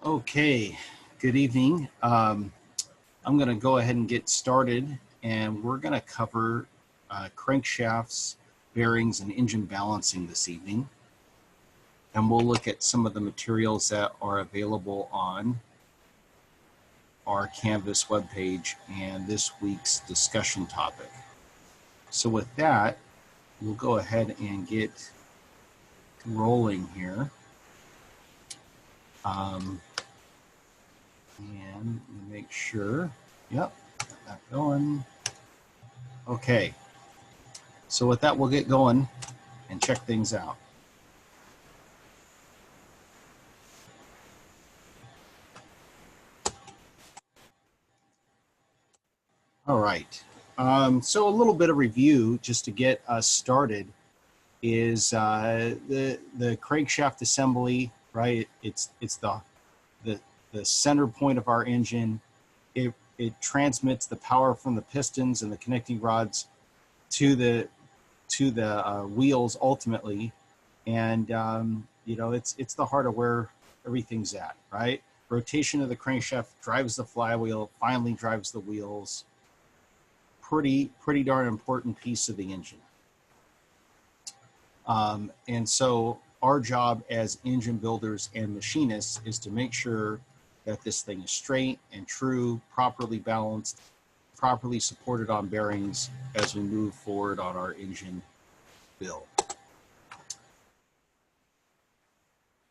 Okay, good evening. I'm going to go ahead and get started, and we're going to cover crankshafts, bearings, and engine balancing this evening. And we'll look at some of the materials that are available on our Canvas webpage and this week's discussion topic. So with that, we'll go ahead and get rolling here. And make sure, yep, got that going. Okay, so with that, we'll get going and check things out. All right, so a little bit of review just to get us started is the crankshaft assembly, right? It's the center point of our engine. It transmits the power from the pistons and the connecting rods to the wheels ultimately, and you know, it's the heart of where everything's at, right? Rotation of the crankshaft drives the flywheel, finally drives the wheels. Pretty darn important piece of the engine. And so our job as engine builders and machinists is to make sure that this thing is straight and true, properly balanced, properly supported on bearings as we move forward on our engine build.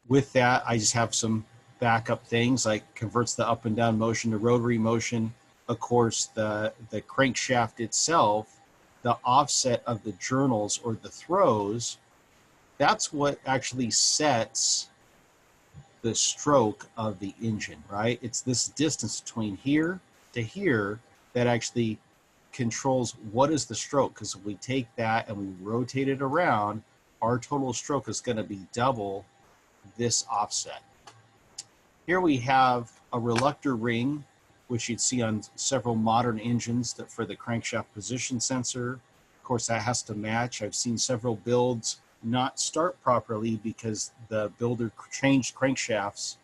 With that, I just have some backup things like converts the up and down motion to rotary motion. Of course, the crankshaft itself, the offset of the journals or the throws, that's what actually sets the stroke of the engine, right? It's this distance between here to here that actually controls what is the stroke, because if we take that and we rotate it around, our total stroke is going to be double this offset. Here we have a reluctor ring, which you'd see on several modern engines that for the crankshaft position sensor. Of course, that has to match. I've seen several builds not start properly because the builder changed crankshafts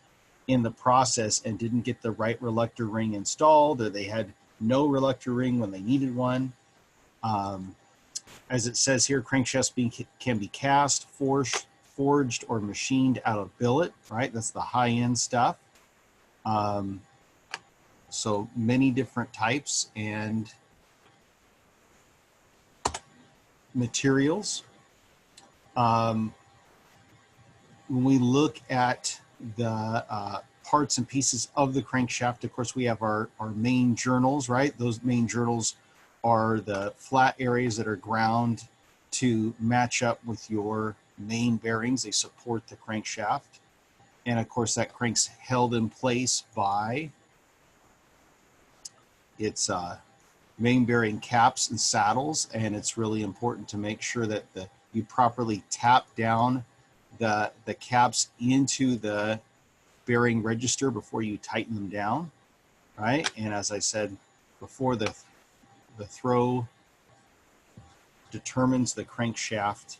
in the process and didn't get the right reluctor ring installed, or they had no reluctor ring when they needed one. As it says here, crankshafts can be cast, forged, or machined out of billet, right? That's the high-end stuff. So many different types and materials. When we look at the parts and pieces of the crankshaft, of course, we have our main journals, right? Those main journals are the flat areas that are ground to match up with your main bearings. They support the crankshaft. And of course, that crank's held in place by its main bearing caps and saddles. And it's really important to make sure that you properly tap down the caps into the bearing register before you tighten them down, right? And as I said before, the throw determines the crankshaft,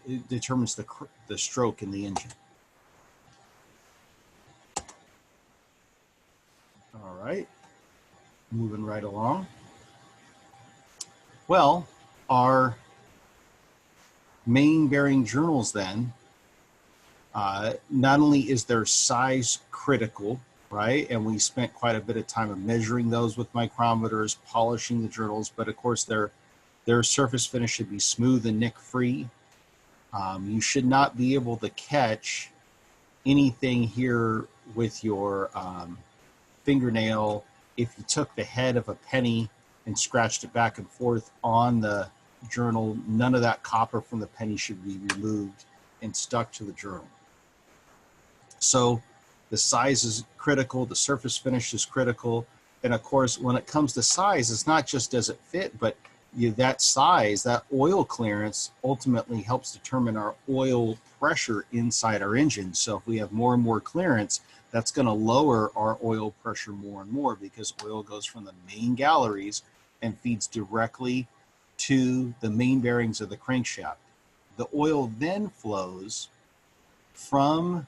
it determines the stroke in the engine. All right, moving right along. Well, our main bearing journals then, not only is their size critical, right? And we spent quite a bit of time of measuring those with micrometers, polishing the journals, but of course their surface finish should be smooth and nick-free. You should not be able to catch anything here with your fingernail. If you took the head of a penny and scratched it back and forth on the journal, none of that copper from the penny should be removed and stuck to the journal. So the size is critical, the surface finish is critical, and of course when it comes to size, it's not just does it fit, but that size, that oil clearance ultimately helps determine our oil pressure inside our engine. So if we have more and more clearance, that's going to lower our oil pressure more and more, because oil goes from the main galleries and feeds directly to the main bearings of the crankshaft. The oil then flows from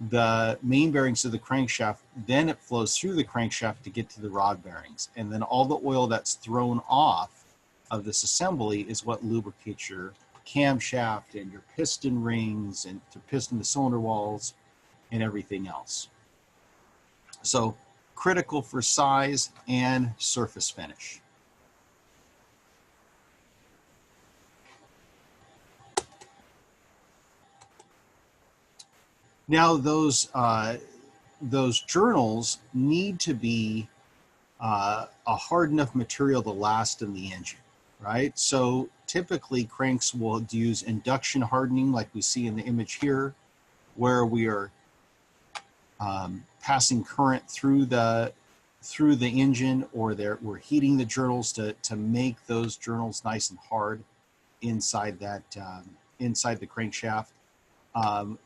the main bearings of the crankshaft, then it flows through the crankshaft to get to the rod bearings. And then all the oil that's thrown off of this assembly is what lubricates your camshaft and your piston rings and to piston the cylinder walls and everything else. So critical for size and surface finish. Now those journals need to be a hard enough material to last in the engine, right? So typically cranks will use induction hardening like we see in the image here, where we are passing current through the engine, or we're heating the journals to make those journals nice and hard inside that inside the crankshaft.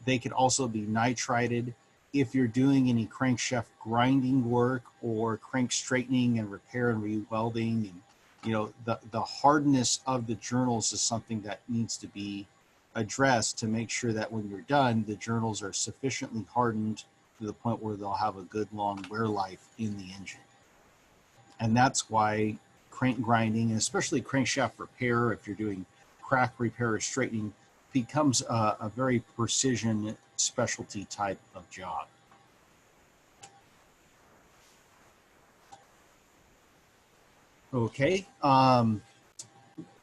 They could also be nitrided if you're doing any crankshaft grinding work or crank straightening and repair and re-welding. And you know, the hardness of the journals is something that needs to be addressed to make sure that when you're done, the journals are sufficiently hardened to the point where they'll have a good long wear life in the engine. And that's why crank grinding, and especially crankshaft repair, if you're doing crack repair or straightening, becomes a very precision specialty type of job. Okay,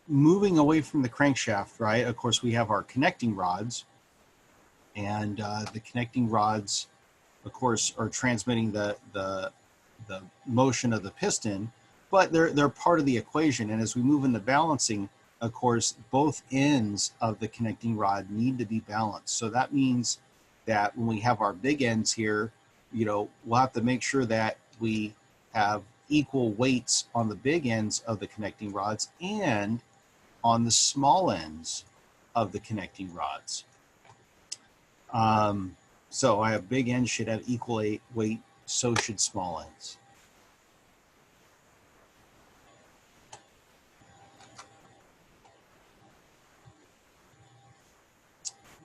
moving away from the crankshaft, right? Of course, we have our connecting rods, and the connecting rods, of course, are transmitting the motion of the piston, but they're part of the equation. And as we move into balancing, of course, both ends of the connecting rod need to be balanced. So that means that when we have our big ends here, you know, we'll have to make sure that we have equal weights on the big ends of the connecting rods and on the small ends of the connecting rods. So I have big ends should have equal weight, so should small ends.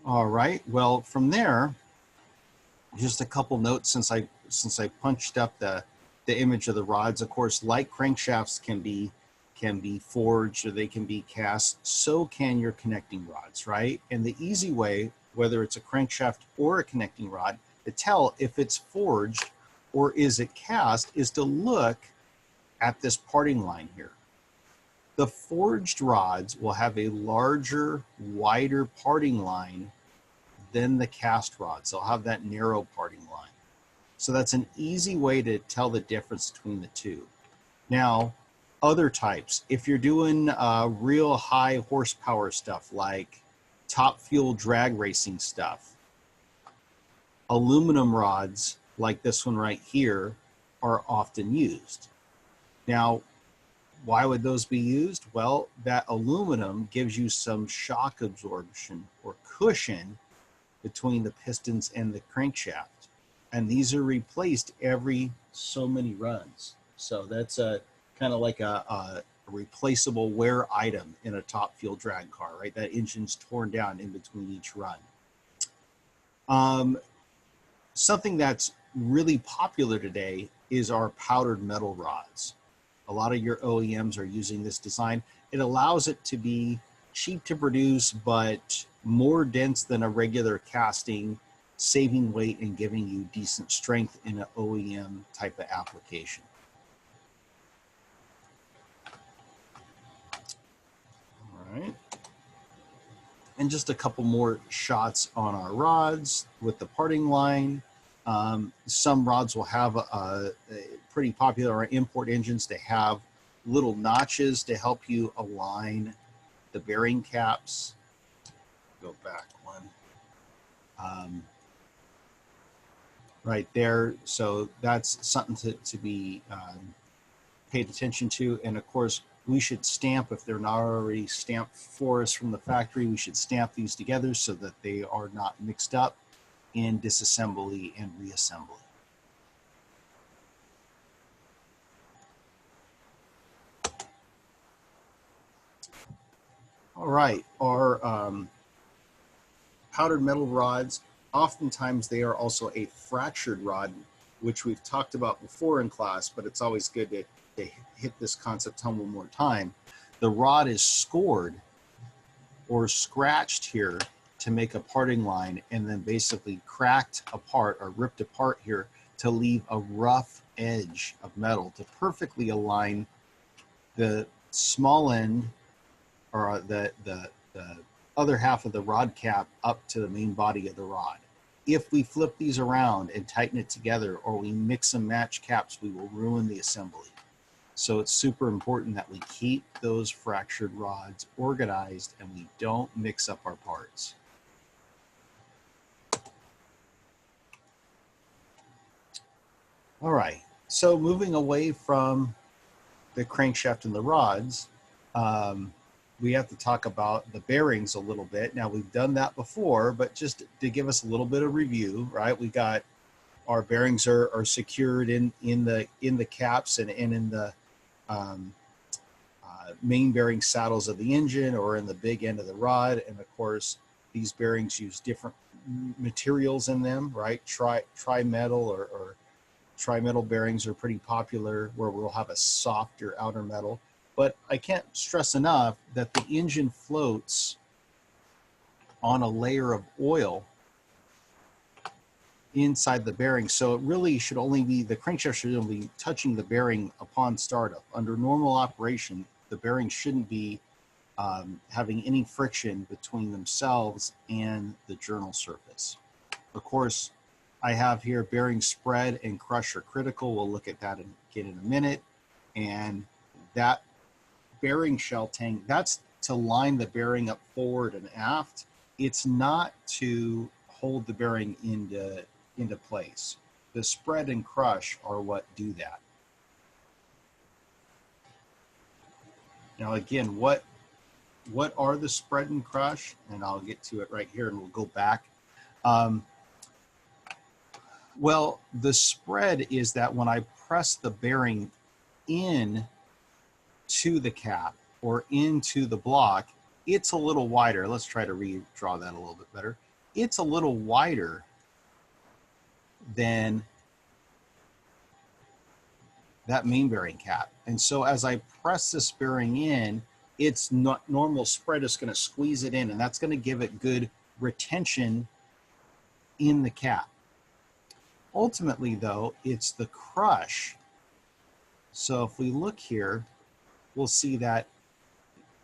All right, well, from there, just a couple notes since I punched up the image of the rods. Of course, like crankshafts can be forged or they can be cast, so can your connecting rods, right? And the easy way, whether it's a crankshaft or a connecting rod, to tell if it's forged or is it cast is to look at this parting line here. The forged rods will have a larger, wider parting line than the cast rods. They'll have that narrow parting line. So that's an easy way to tell the difference between the two. Now, other types, if you're doing real high horsepower stuff like top fuel drag racing stuff, aluminum rods like this one right here are often used. Now, why would those be used? Well, that aluminum gives you some shock absorption or cushion between the pistons and the crankshaft. And these are replaced every so many runs. So that's a kind of like a replaceable wear item in a top fuel drag car, right? That engine's torn down in between each run. Something that's really popular today is our powdered metal rods. A lot of your OEMs are using this design. It allows it to be cheap to produce, but more dense than a regular casting, saving weight and giving you decent strength in an OEM type of application. All right. And just a couple more shots on our rods with the parting line. Some rods will have a pretty popular import engines. They have little notches to help you align the bearing caps. Go back one. Right there. So that's something to be paid attention to. And of course, we should stamp, if they're not already stamped for us from the factory, we should stamp these together so that they are not mixed up in disassembly and reassembly. All right, our powdered metal rods, oftentimes they are also a fractured rod, which we've talked about before in class, but it's always good to hit this concept home one more time. The rod is scored or scratched here to make a parting line, and then basically cracked apart or ripped apart here to leave a rough edge of metal to perfectly align the small end, or the other half of the rod cap up to the main body of the rod. If we flip these around and tighten it together, or we mix and match caps, we will ruin the assembly. So it's super important that we keep those fractured rods organized and we don't mix up our parts. All right, so moving away from the crankshaft and the rods, we have to talk about the bearings a little bit. Now, we've done that before, but just to give us a little bit of review, right? We got our bearings are secured in the caps and in the main bearing saddles of the engine, or in the big end of the rod. And of course, these bearings use different materials in them, right? Tri-metal or tri-metal bearings are pretty popular, where we'll have a softer outer metal. But I can't stress enough that the engine floats on a layer of oil inside the bearing. So it really should only be, the crankshaft should only be touching the bearing upon startup. Under normal operation, the bearings shouldn't be having any friction between themselves and the journal surface. Of course, I have here bearing spread and crush are critical. We'll look at that again in a minute. And that bearing shell tang, that's to line the bearing up forward and aft. It's not to hold the bearing into place. The spread and crush are what do that. Now again, what are the spread and crush? And I'll get to it right here and we'll go back. Well, the spread is that when I press the bearing in to the cap or into the block, it's a little wider. Let's try to redraw that a little bit better. It's a little wider than that main bearing cap. And so as I press this bearing in, its normal spread is going to squeeze it in, and that's going to give it good retention in the cap. Ultimately, though, it's the crush. So if we look here, we'll see that,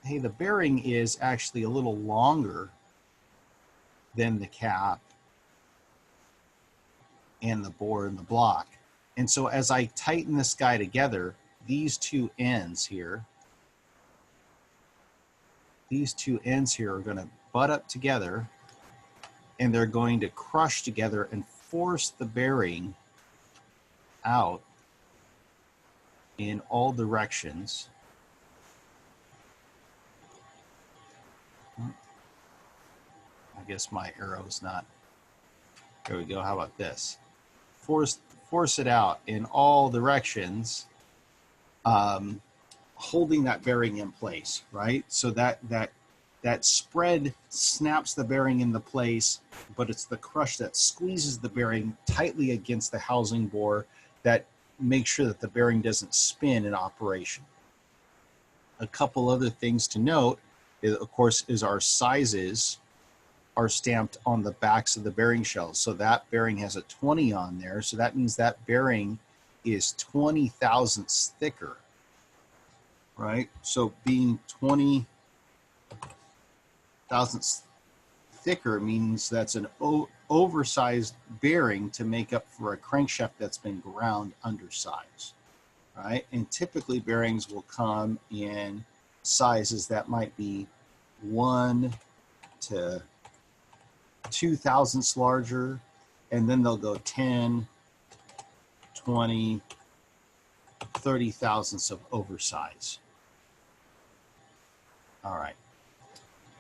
hey, the bearing is actually a little longer than the cap and the bore and the block. And so as I tighten this guy together, these two ends here are going to butt up together, and they're going to crush together and force the bearing out in all directions. I guess my arrow's not, there we go, how about this? Force it out in all directions, holding that bearing in place, right? So that spread snaps the bearing into place, but it's the crush that squeezes the bearing tightly against the housing bore that makes sure that the bearing doesn't spin in operation. A couple other things to note, of course, is our sizes are stamped on the backs of the bearing shells. So that bearing has a 20 on there. So that means that bearing is 20 thousandths thicker, right? So being 20 thousandths thicker means that's an oversized bearing to make up for a crankshaft that's been ground undersized, right? And typically bearings will come in sizes that might be 1 to 2 thousandths larger, and then they'll go 10, 20, 30 thousandths of oversize. All right,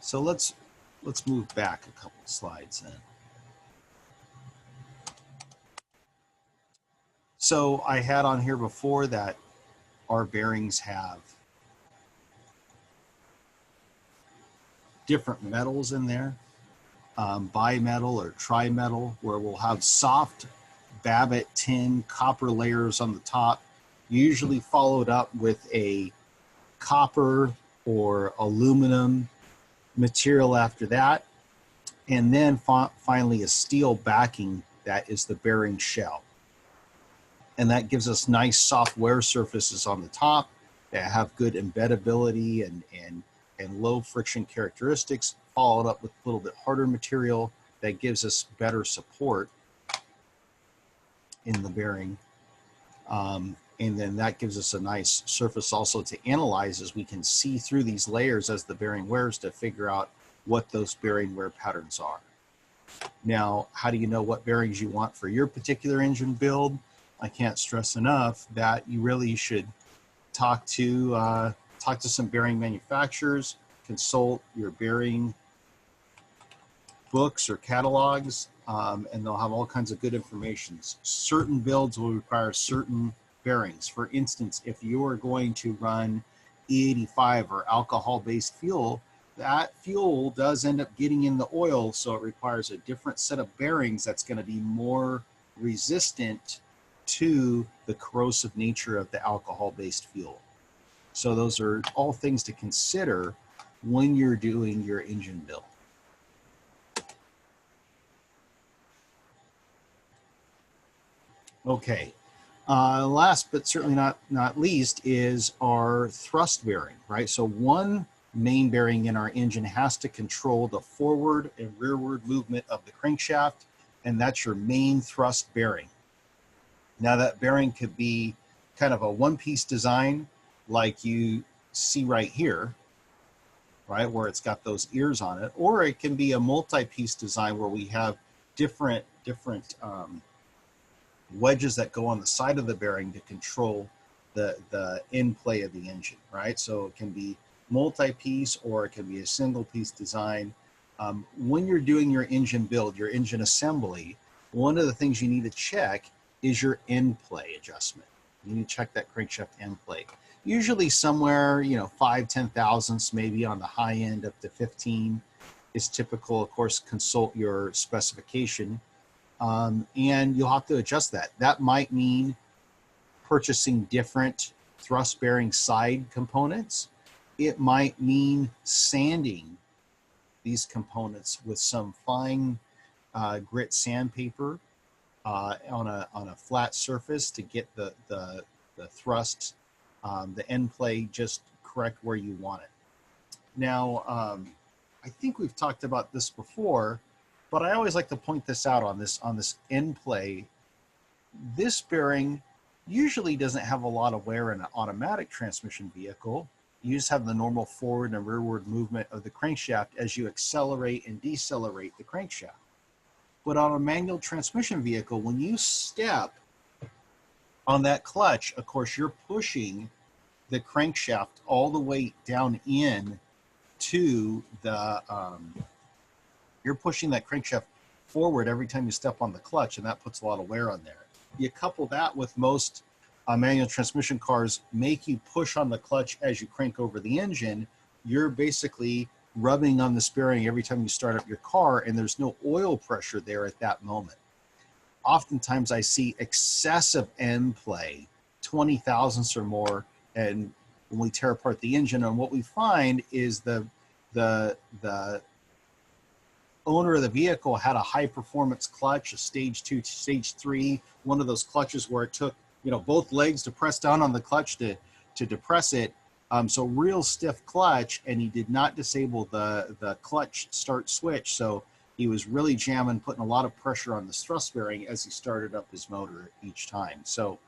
so let's move back a couple slides then. So I had on here before that our bearings have different metals in there. bimetal or tri-metal, where we'll have soft Babbitt tin copper layers on the top, usually followed up with a copper or aluminum material after that, and then finally a steel backing that is the bearing shell. And that gives us nice soft wear surfaces on the top that have good embeddability and low friction characteristics, followed up with a little bit harder material that gives us better support in the bearing. And then that gives us a nice surface also to analyze, as we can see through these layers as the bearing wears to figure out what those bearing wear patterns are. Now, how do you know what bearings you want for your particular engine build? I can't stress enough that you really should talk to some bearing manufacturers, consult your bearing books or catalogs, and they'll have all kinds of good information. Certain builds will require certain bearings. For instance, if you are going to run E85 or alcohol-based fuel, that fuel does end up getting in the oil, so it requires a different set of bearings that's going to be more resistant to the corrosive nature of the alcohol-based fuel. So those are all things to consider when you're doing your engine build. Okay, last but certainly not least is our thrust bearing, right? So one main bearing in our engine has to control the forward and rearward movement of the crankshaft, and that's your main thrust bearing. Now that bearing could be kind of a one-piece design like you see right here, right, where it's got those ears on it, or it can be a multi-piece design where we have different wedges that go on the side of the bearing to control the end play of the engine, right? So it can be multi-piece or it can be a single piece design. When you're doing your engine build, your engine assembly, one of the things you need to check is your end play adjustment. You need to check that crankshaft end play. Usually somewhere, 5/10 thousandths, maybe on the high end up to 15 is typical. Of course, consult your specification. And you'll have to adjust that. That might mean purchasing different thrust bearing side components. It might mean sanding these components with some fine grit sandpaper on a flat surface to get the thrust, the end play just correct where you want it. Now, I think we've talked about this before, but I always like to point this out on this end play. This bearing usually doesn't have a lot of wear in an automatic transmission vehicle. You just have the normal forward and rearward movement of the crankshaft as you accelerate and decelerate the crankshaft. But on a manual transmission vehicle, when you step on that clutch, of course, you're pushing the crankshaft all the way down in to the, you're pushing that crankshaft forward every time you step on the clutch, and that puts a lot of wear on there. You couple that with most manual transmission cars make you push on the clutch as you crank over the engine. You're basically rubbing on this bearing every time you start up your car, and there's no oil pressure there at that moment. Oftentimes I see excessive end play, 20 thousandths or more, and when we tear apart the engine, and what we find is the owner of the vehicle had a high performance clutch, a stage 2, stage 3, one of those clutches where it took both legs to press down on the clutch to depress it. So real stiff clutch, and he did not disable the clutch start switch. So he was really jamming, putting a lot of pressure on the thrust bearing as he started up his motor each time. So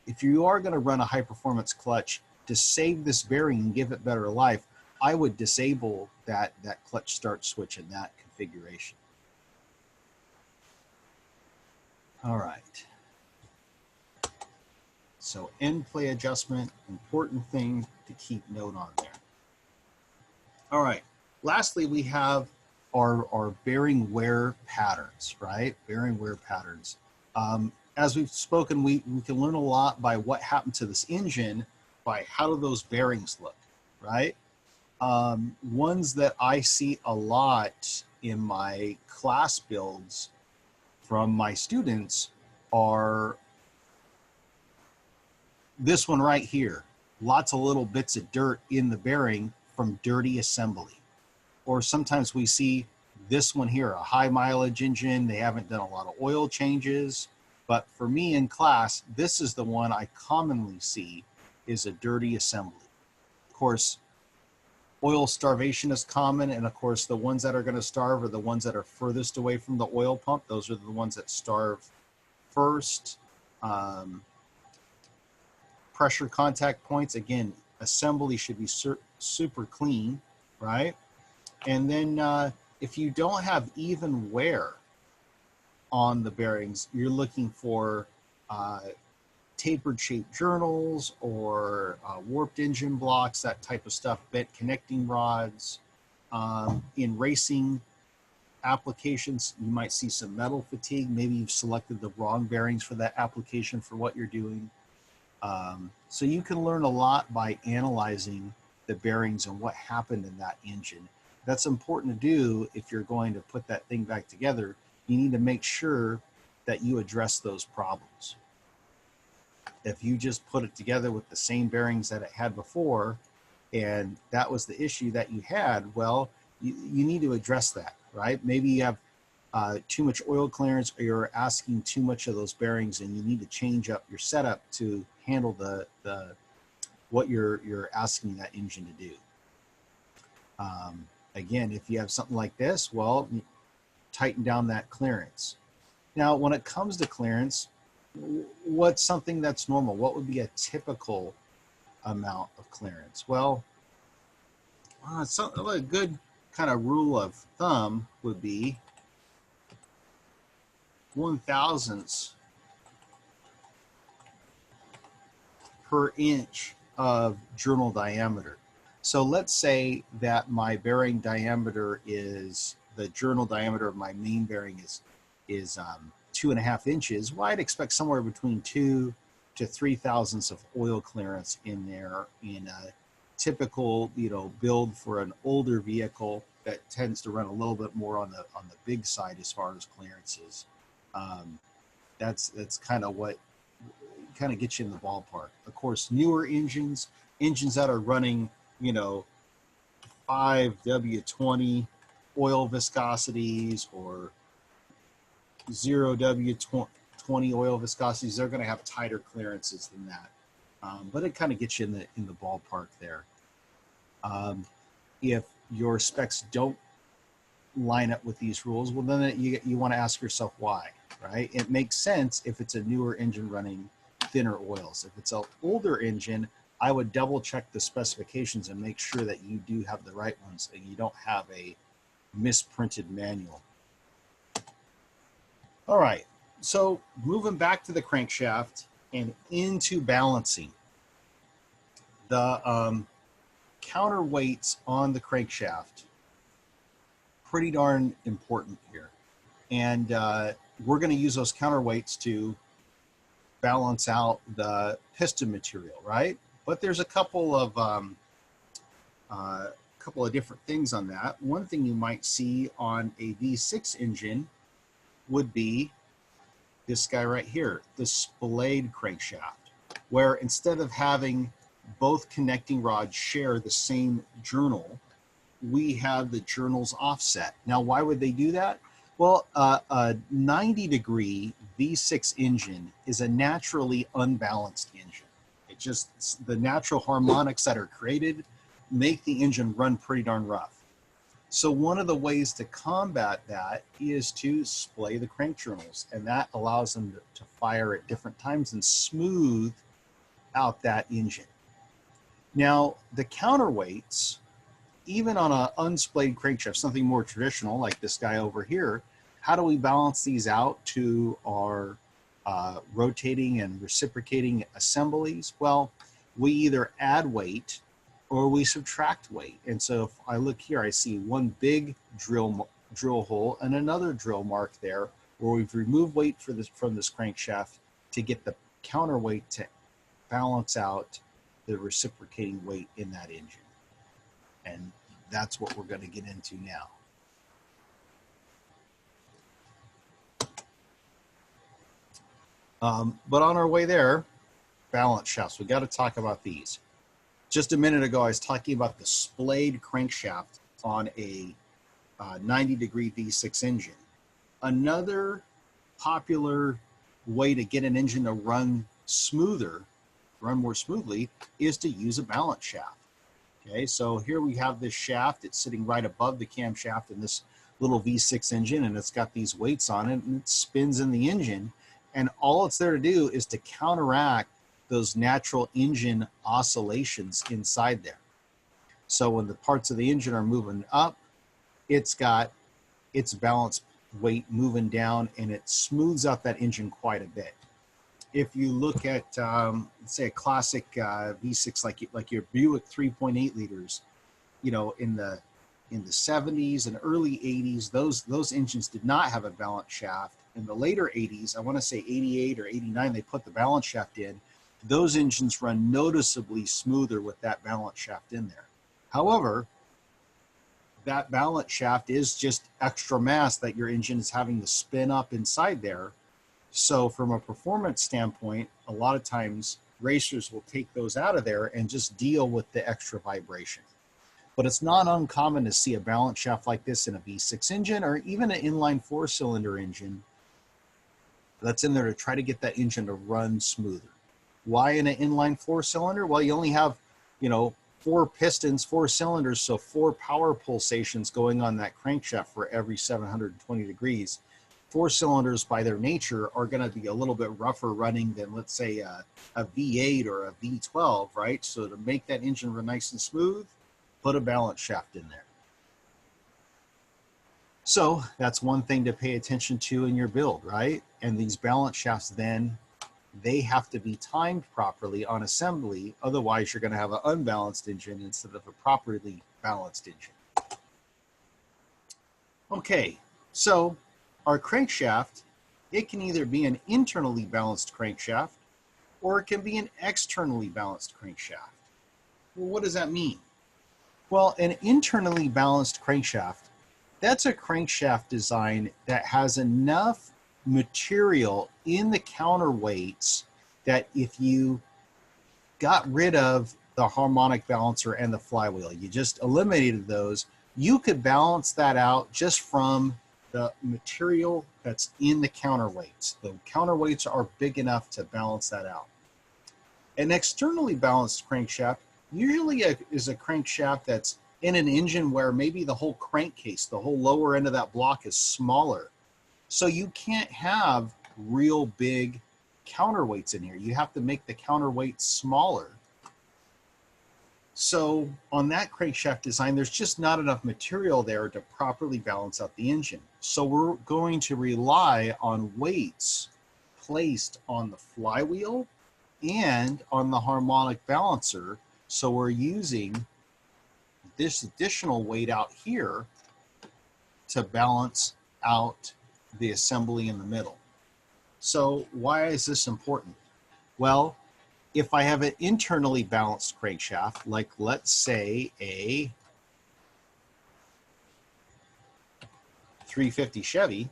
if you are going to run a high performance clutch to save this bearing and give it better life, I would disable that clutch start switch in that configuration. All right. So end play adjustment, important thing to keep note on there. All right. Lastly, we have our bearing wear patterns, right? Bearing wear patterns. As we've spoken, we can learn a lot by what happened to this engine, by how do those bearings look, right? Ones that I see a lot in my class builds from my students are this one right here. Lots of little bits of dirt in the bearing from dirty assembly. Or sometimes we see this one here, a high mileage engine. They haven't done a lot of oil changes. But for me in class, this is the one I commonly see is a dirty assembly. Of course, oil starvation is common. And of course, the ones that are going to starve are the ones that are furthest away from the oil pump. Those are the ones that starve first. Pressure contact points, again, assembly should be super clean, right? And then if you don't have even wear on the bearings, you're looking for tapered shaped journals or warped engine blocks, that type of stuff, bent connecting rods. In racing applications, you might see some metal fatigue. Maybe you've selected the wrong bearings for that application for what you're doing. So you can learn a lot by analyzing the bearings and what happened in that engine. That's important to do if you're going to put that thing back together. You need to make sure that you address those problems. If you just put it together with the same bearings that it had before, and that was the issue that you had, well, you need to address that, right? Maybe you have too much oil clearance, or you're asking too much of those bearings, and you need to change up your setup to handle what you're asking that engine to do. Again, if you have something like this, well, tighten down that clearance. Now, when it comes to clearance, what's something that's normal? What would be a typical amount of clearance? Well, a good kind of rule of thumb would be 1/1000th per inch of journal diameter. So let's say that my bearing diameter is, the journal diameter of my main bearing is 2.5 inches. Well, I'd expect somewhere between 2 to 3/1000ths of oil clearance in there in a typical, build for an older vehicle that tends to run a little bit more on the big side as far as clearances. That's kind of what kind of gets you in the ballpark. Of course, newer engines that are running, 5W20 oil viscosities or 0W20 oil viscosities, they're going to have tighter clearances than that. But it kind of gets you in the ballpark there. If your specs don't line up with these rules, well, then you want to ask yourself why, right? It makes sense if it's a newer engine running thinner oils. If it's an older engine, I would double check the specifications and make sure that you do have the right ones and you don't have a misprinted manual. All right, so moving back to the crankshaft and into balancing. The counterweights on the crankshaft, pretty darn important here. And we're going to use those counterweights to balance out the piston material, right? But there's a couple of different things on that. One thing you might see on a V6 engine would be this guy right here, the splayed crankshaft, where instead of having both connecting rods share the same journal, we have the journals offset. Now, why would they do that? Well, a 90-degree V6 engine is a naturally unbalanced engine. It just, the natural harmonics that are created make the engine run pretty darn rough. So one of the ways to combat that is to splay the crank journals, and that allows them to fire at different times and smooth out that engine. Now, the counterweights, even on an unsplayed crankshaft, something more traditional like this guy over here, how do we balance these out to our rotating and reciprocating assemblies? Well, we either add weight or we subtract weight. And so if I look here, I see one big drill hole and another drill mark there where we've removed weight from this crankshaft to get the counterweight to balance out the reciprocating weight in that engine. And that's what we're going to get into now. But on our way there, balance shafts, we got to talk about these. Just a minute ago, I was talking about the splayed crankshaft on a 90-degree V6 engine. Another popular way to get an engine to run more smoothly, is to use a balance shaft. Okay, so here we have this shaft. It's sitting right above the camshaft in this little V6 engine, and it's got these weights on it, and it spins in the engine. And all it's there to do is to counteract those natural engine oscillations inside there. So when the parts of the engine are moving up, it's got its balance weight moving down, and it smooths out that engine quite a bit. If you look at, say, a classic V6 like your Buick 3.8 liters, you know, in the 70s and early 80s, those engines did not have a balance shaft. In the later 80s, I want to say 88 or 89, they put the balance shaft in. Those engines run noticeably smoother with that balance shaft in there. However, that balance shaft is just extra mass that your engine is having to spin up inside there. So from a performance standpoint, a lot of times racers will take those out of there and just deal with the extra vibration. But it's not uncommon to see a balance shaft like this in a V6 engine or even an inline 4-cylinder engine that's in there to try to get that engine to run smoother. Why in an inline 4-cylinder? Well, you only have, you know, 4 pistons, 4 cylinders, so 4 power pulsations going on that crankshaft for every 720 degrees. 4 cylinders by their nature are going to be a little bit rougher running than, let's say, a V8 or a V12, right? So to make that engine run nice and smooth, put a balance shaft in there. So that's one thing to pay attention to in your build, right? And these balance shafts then, they have to be timed properly on assembly. Otherwise, you're going to have an unbalanced engine instead of a properly balanced engine. Okay, so our crankshaft, it can either be an internally balanced crankshaft or it can be an externally balanced crankshaft. Well, what does that mean? Well, an internally balanced crankshaft, that's a crankshaft design that has enough material in the counterweights that if you got rid of the harmonic balancer and the flywheel, you just eliminated those, you could balance that out just from the material that's in the counterweights. The counterweights are big enough to balance that out. An externally balanced crankshaft usually is a crankshaft that's in an engine where maybe the whole crankcase, the whole lower end of that block is smaller. So you can't have real big counterweights in here. You have to make the counterweights smaller. So on that crankshaft design, there's just not enough material there to properly balance out the engine. So we're going to rely on weights placed on the flywheel and on the harmonic balancer. So we're using this additional weight out here to balance out the assembly in the middle. So why is this important? Well, if I have an internally balanced crankshaft, like let's say a 350 Chevy,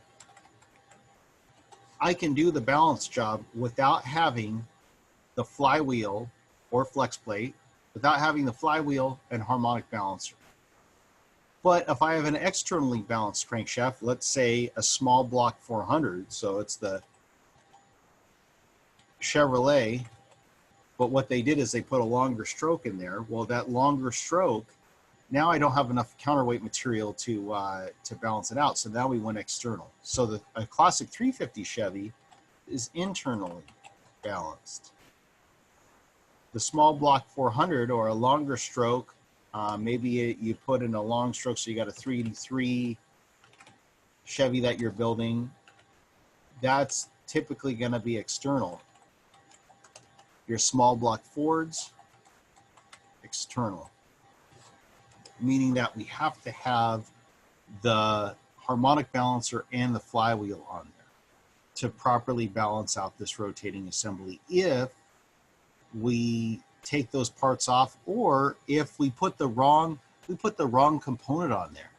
I can do the balance job without having the flywheel or flex plate, without having the flywheel and harmonic balancer. But if I have an externally balanced crankshaft, let's say a small block 400, so it's the Chevrolet, but what they did is they put a longer stroke in there. Well, that longer stroke, now I don't have enough counterweight material to balance it out. So now we went external. So a classic 350 Chevy is internally balanced. The small block 400 or a longer stroke, maybe you put in a long stroke, so you got a 383 Chevy that you're building, that's typically going to be external. Your small block Fords, external. Meaning that we have to have the harmonic balancer and the flywheel on there to properly balance out this rotating assembly. If we take those parts off, or if we put the wrong component on there.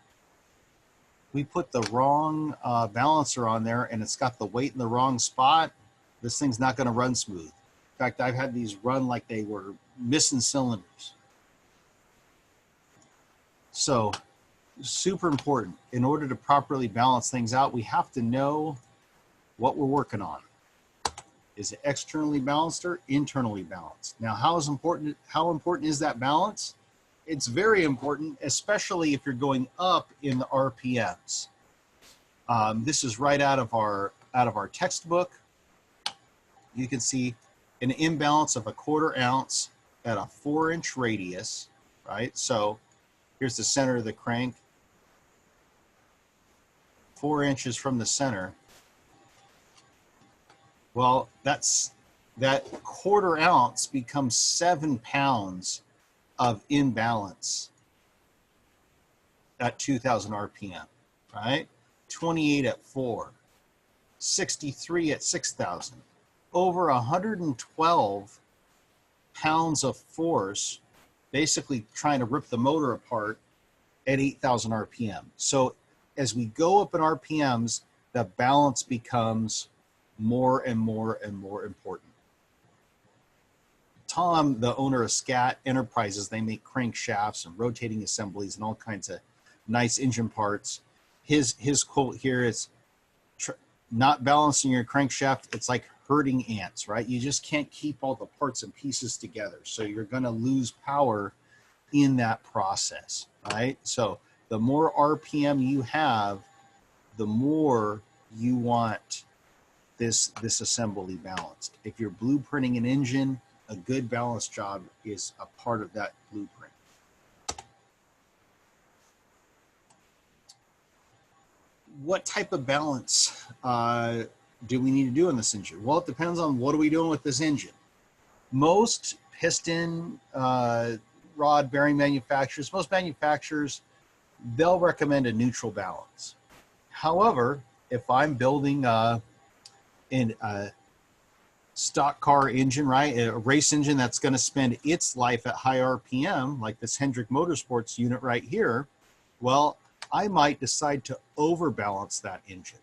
We put the wrong balancer on there and it's got the weight in the wrong spot, this thing's not going to run smooth. In fact, I've had these run like they were missing cylinders. So super important. In order to properly balance things out, we have to know what we're working on. Is it externally balanced or internally balanced? Now, how important is that balance? It's very important, especially if you're going up in the RPMs. This is right out of our textbook. You can see an imbalance of 1/4 ounce at a 4-inch radius, right? So here's the center of the crank, 4 inches from the center. Well, that 1/4 ounce becomes 7 pounds of imbalance at 2,000 RPM, right? 28 at 4, 63 at 6,000. Over 112 pounds of force, basically trying to rip the motor apart at 8,000 RPM. So as we go up in RPMs, the balance becomes more and more and more important. Tom, the owner of Scat Enterprises, they make crankshafts and rotating assemblies and all kinds of nice engine parts. His quote here is, not balancing your crankshaft, it's like herding ants, right? You just can't keep all the parts and pieces together. So you're going to lose power in that process, right? So the more RPM you have, the more you want this assembly balanced. If you're blueprinting an engine, a good balance job is a part of that blueprint. What type of balance do we need to do in this engine? Well, it depends on what are we doing with this engine. Most piston rod bearing manufacturers, most manufacturers, they'll recommend a neutral balance. However, if I'm building a stock car engine, right, a race engine that's going to spend its life at high RPM, like this Hendrick Motorsports unit right here, well, I might decide to overbalance that engine.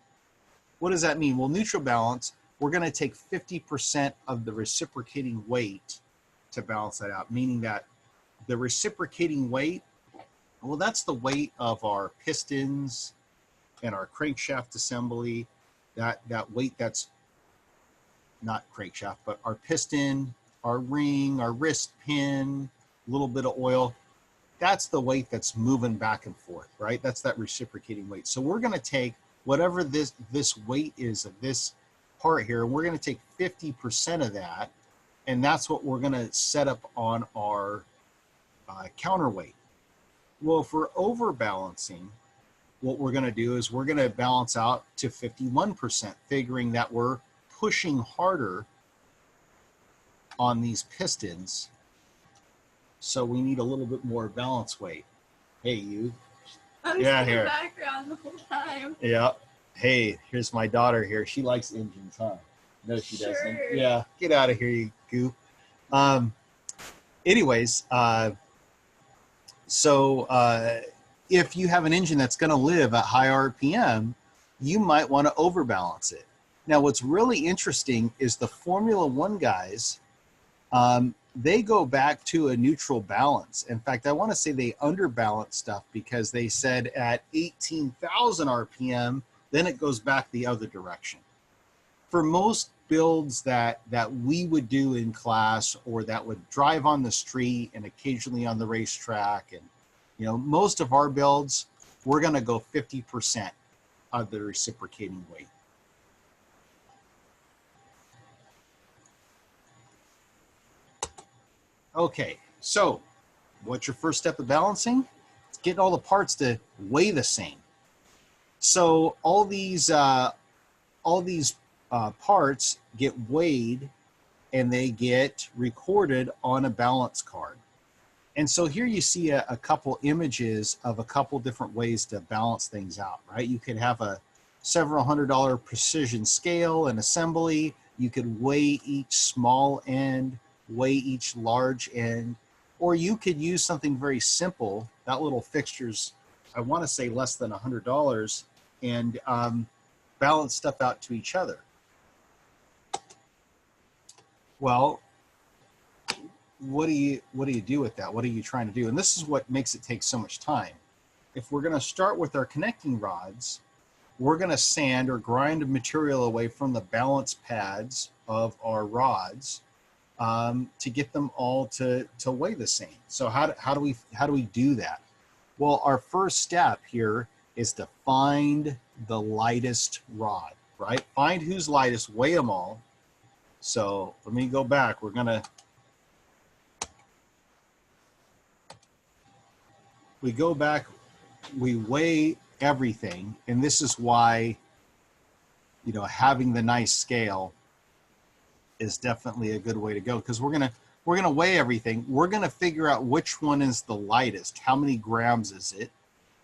What does that mean? Well, neutral balance, we're going to take 50% of the reciprocating weight to balance that out, meaning that the reciprocating weight, well, that's the weight of our pistons and our crankshaft assembly, that weight that's not crankshaft, but our piston, our ring, our wrist pin, a little bit of oil. That's the weight that's moving back and forth, right? That's that reciprocating weight. So we're going to take whatever this weight is of this part here, and we're going to take 50% of that, and that's what we're going to set up on our counterweight. Well, if we're overbalancing, what we're going to do is we're going to balance out to 51%, figuring that we're pushing harder on these pistons. So we need a little bit more balance weight. Hey, you. I'm yeah, in here. the background the whole time. Yeah. Hey, here's my daughter here. She likes engines, huh? No, she doesn't. Yeah. Get out of here, you goof. Anyways, if you have an engine that's going to live at high RPM, you might want to overbalance it. Now, what's really interesting is the Formula One guys, they go back to a neutral balance. In fact, I want to say they underbalance stuff because they said at 18,000 RPM, then it goes back the other direction. For most builds that we would do in class or that would drive on the street and occasionally on the racetrack, and most of our builds, we're going to go 50% of the reciprocating weight. Okay, so what's your first step of balancing? It's getting all the parts to weigh the same. So all these parts get weighed and they get recorded on a balance card. And so here you see a couple images of a couple different ways to balance things out, right? You could have a several $100 precision scale and assembly. You could weigh each small end, weigh each large end, or you could use something very simple. That little fixture's, I want to say, less than $100, and balance stuff out to each other. Well, what do you do with that? What are you trying to do? And this is what makes it take so much time. If we're going to start with our connecting rods, we're going to sand or grind material away from the balance pads of our rods to get them all to weigh the same. So how do we do that? Well, our first step here is to find the lightest rod, right? Find who's lightest, weigh them all. So let me go back. We go back, we weigh everything, and this is why, you know, having the nice scale is definitely a good way to go, because we're gonna weigh everything. We're gonna figure out which one is the lightest. How many grams is it?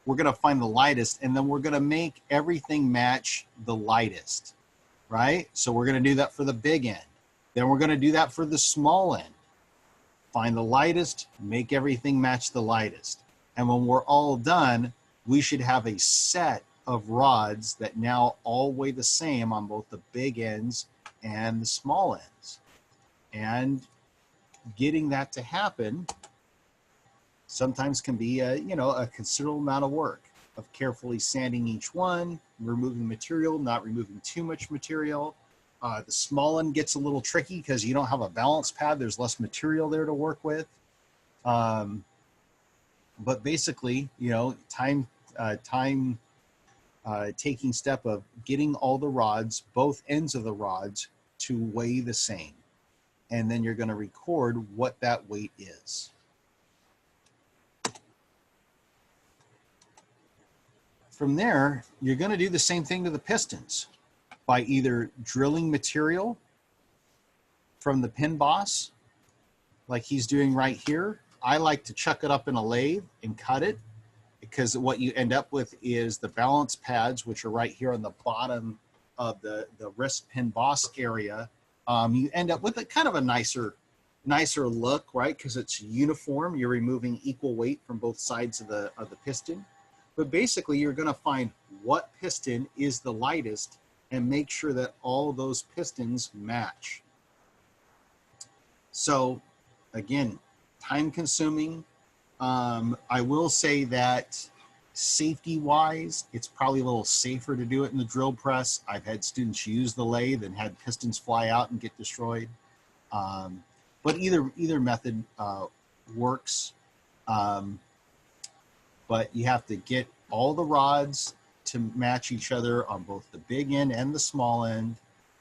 We're gonna find the lightest, and then we're gonna make everything match the lightest, right? So we're gonna do that for the big end. Then we're gonna do that for the small end. Find the lightest, make everything match the lightest. And when we're all done, we should have a set of rods that now all weigh the same on both the big ends and the small ends. And getting that to happen sometimes can be a considerable amount of work of carefully sanding each one, removing material, not removing too much material. The small end gets a little tricky because you don't have a balance pad. There's less material there to work with. But basically, you know, taking step of getting all the rods, both ends of the rods, to weigh the same. And then you're going to record what that weight is. From there, you're going to do the same thing to the pistons by either drilling material from the pin boss, like he's doing right here. I like to chuck it up in a lathe and cut it, because what you end up with is the balance pads, which are right here on the bottom of the wrist pin boss area. You end up with a kind of a nicer look, right? Because it's uniform. You're removing equal weight from both sides of the piston. But basically, you're going to find what piston is the lightest and make sure that all those pistons match. So again, time consuming. I will say that safety wise, it's probably a little safer to do it in the drill press. I've had students use the lathe and had pistons fly out and get destroyed. But either method works. But you have to get all the rods to match each other on both the big end and the small end,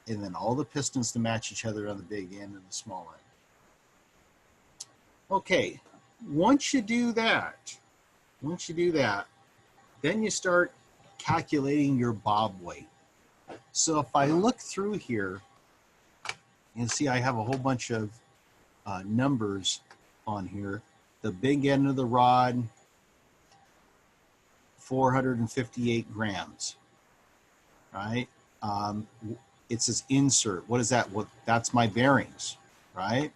and then all the pistons to match each other on the big end and the small end. Okay, once you do that, then you start calculating your bob weight. So if I look through here, you can see I have a whole bunch of numbers on here. The big end of the rod, 458 grams, right? It says insert. What is that? Well, that's my bearings, right?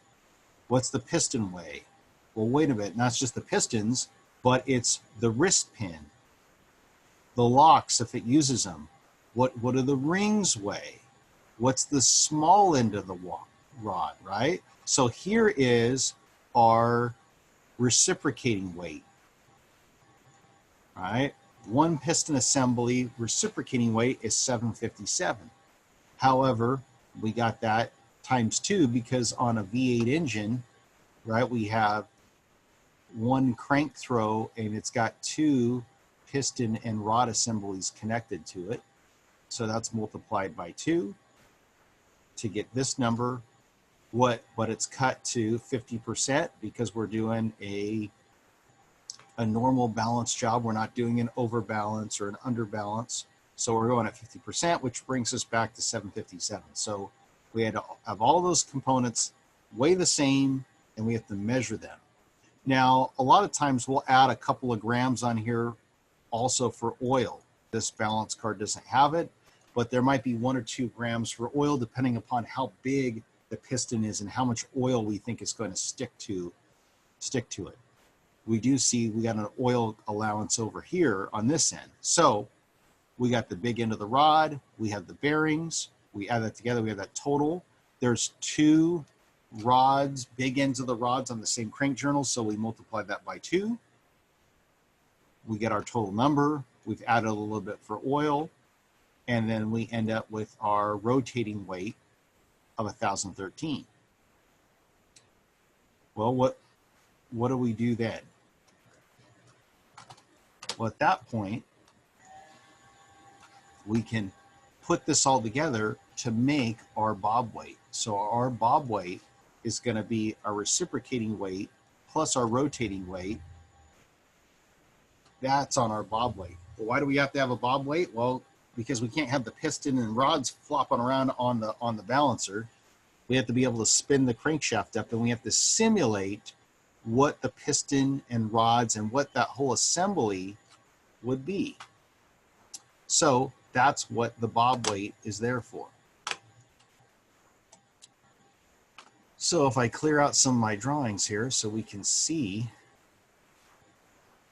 What's the piston weigh? Well, wait a minute, not just the pistons, but it's the wrist pin, the locks if it uses them. What do the rings weigh? What's the small end of the rod, right? So here is our reciprocating weight, right? One piston assembly reciprocating weight is 757. However, we got that times 2 because on a V8 engine, right, we have one crank throw and it's got 2 piston and rod assemblies connected to it. So that's multiplied by 2 to get this number. But it's cut to 50% because we're doing a normal balance job. We're not doing an overbalance or an underbalance. So we're going at 50%, which brings us back to 757. So we had to have all those components weigh the same, and we have to measure them. Now, a lot of times we'll add a couple of grams on here also for oil. This balance card doesn't have it, but there might be 1 or 2 grams for oil depending upon how big the piston is and how much oil we think is going to stick to it. We do see we got an oil allowance over here on this end. So we got the big end of the rod, we have the bearings, we add that together, we have that total. There's 2 rods, big ends of the rods on the same crank journal, so we multiply that by 2. We get our total number. We've added a little bit for oil, and then we end up with our rotating weight of 1,013. Well, what do we do then? Well, at that point, we can put this all together to make our bob weight. So our bob weight is going to be our reciprocating weight plus our rotating weight. That's on our bob weight. Well, why do we have to have a bob weight? Well, because we can't have the piston and rods flopping around on the balancer. We have to be able to spin the crankshaft up, and we have to simulate what the piston and rods and what that whole assembly would be. So that's what the bob weight is there for. So if I clear out some of my drawings here so we can see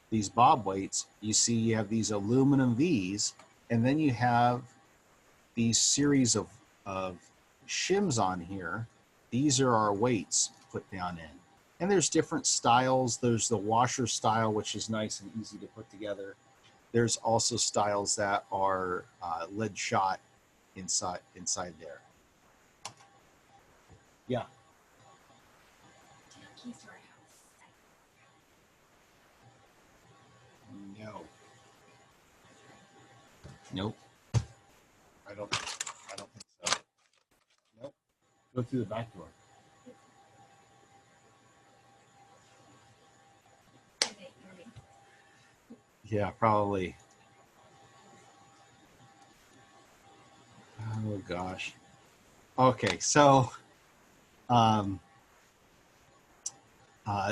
these bob weights, you see you have these aluminum V's, and then you have these series of shims on here. These are our weights put down in. And there's different styles. There's the washer style, which is nice and easy to put together. There's also styles that are lead shot inside there. Yeah. No. Nope. I don't think so. Nope. Go through the back door. Yeah, probably. Oh gosh. Okay, so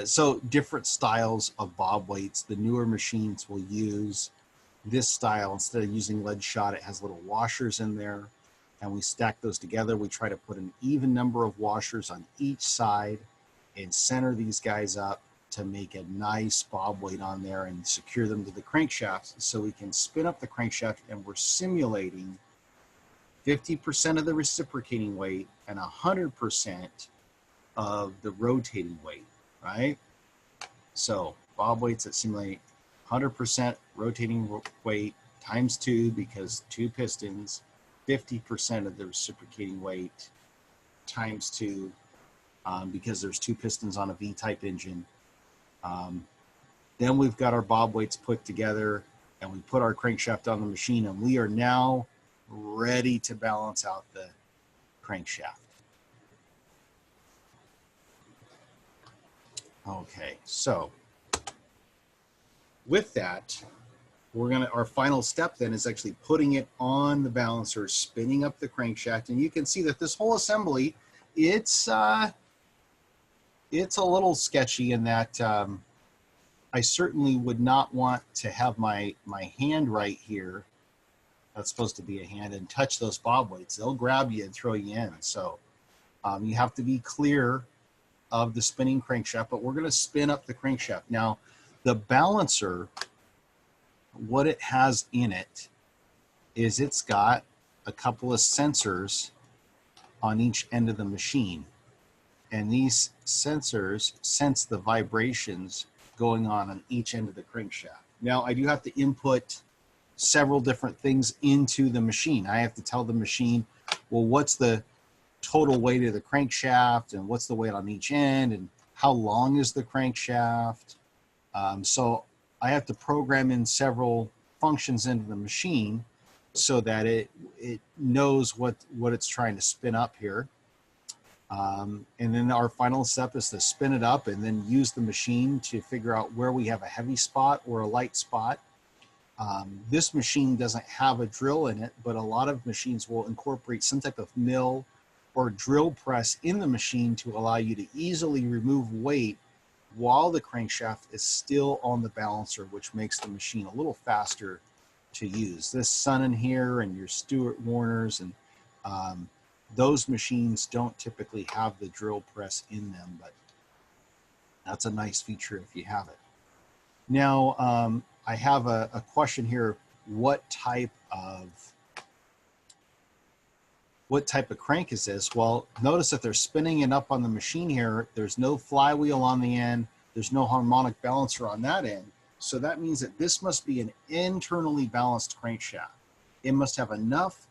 so different styles of bob weights. The newer machines will use this style. Instead of using lead shot, it has little washers in there, and we stack those together. We try to put an even number of washers on each side and center these guys up to make a nice bob weight on there and secure them to the crankshaft so we can spin up the crankshaft, and we're simulating 50% of the reciprocating weight and 100% of the rotating weight, right? So bob weights that simulate 100% rotating weight times 2 because 2 pistons, 50% of the reciprocating weight times 2 because there's 2 pistons on a V-type engine. Then we've got our bob weights put together, and we put our crankshaft on the machine, and we are now ready to balance out the crankshaft. Okay, so with that, our final step then is actually putting it on the balancer, spinning up the crankshaft, and you can see that this whole assembly, it's a little sketchy in that I certainly would not want to have my hand right here, that's supposed to be a hand, and touch those bob weights. They'll grab you and throw you in. So you have to be clear of the spinning crankshaft, but we're going to spin up the crankshaft. Now, the balancer, what it has in it is it's got a couple of sensors on each end of the machine. And these sensors sense the vibrations going on each end of the crankshaft. Now, I do have to input several different things into the machine. I have to tell the machine, well, what's the total weight of the crankshaft, and what's the weight on each end, and how long is the crankshaft. So I have to program in several functions into the machine so that it knows what it's trying to spin up here. And then our final step is to spin it up and then use the machine to figure out where we have a heavy spot or a light spot. This machine doesn't have a drill in it, but a lot of machines will incorporate some type of mill or drill press in the machine to allow you to easily remove weight while the crankshaft is still on the balancer, which makes the machine a little faster to use. This Sun here and your Stewart Warners and those machines don't typically have the drill press in them, but that's a nice feature if you have it. Now, I have a question here. What type of what type of crank is this? Well, notice that they're spinning it up on the machine here. There's no flywheel on the end. There's no harmonic balancer on that end. So that means that this must be an internally balanced crankshaft. It must have enough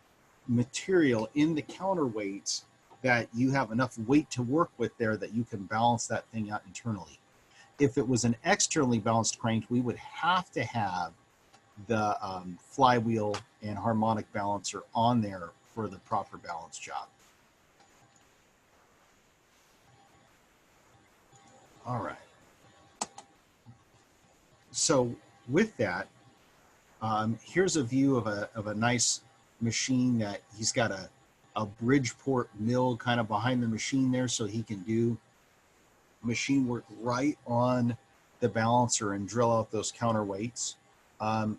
material in the counterweights that you have enough weight to work with there that you can balance that thing out internally. If it was an externally balanced crank, we would have to have the flywheel and harmonic balancer on there for the proper balance job. All right. So with that, here's a view of a nice machine that he's got a Bridgeport mill kind of behind the machine there, so he can do machine work right on the balancer and drill out those counterweights.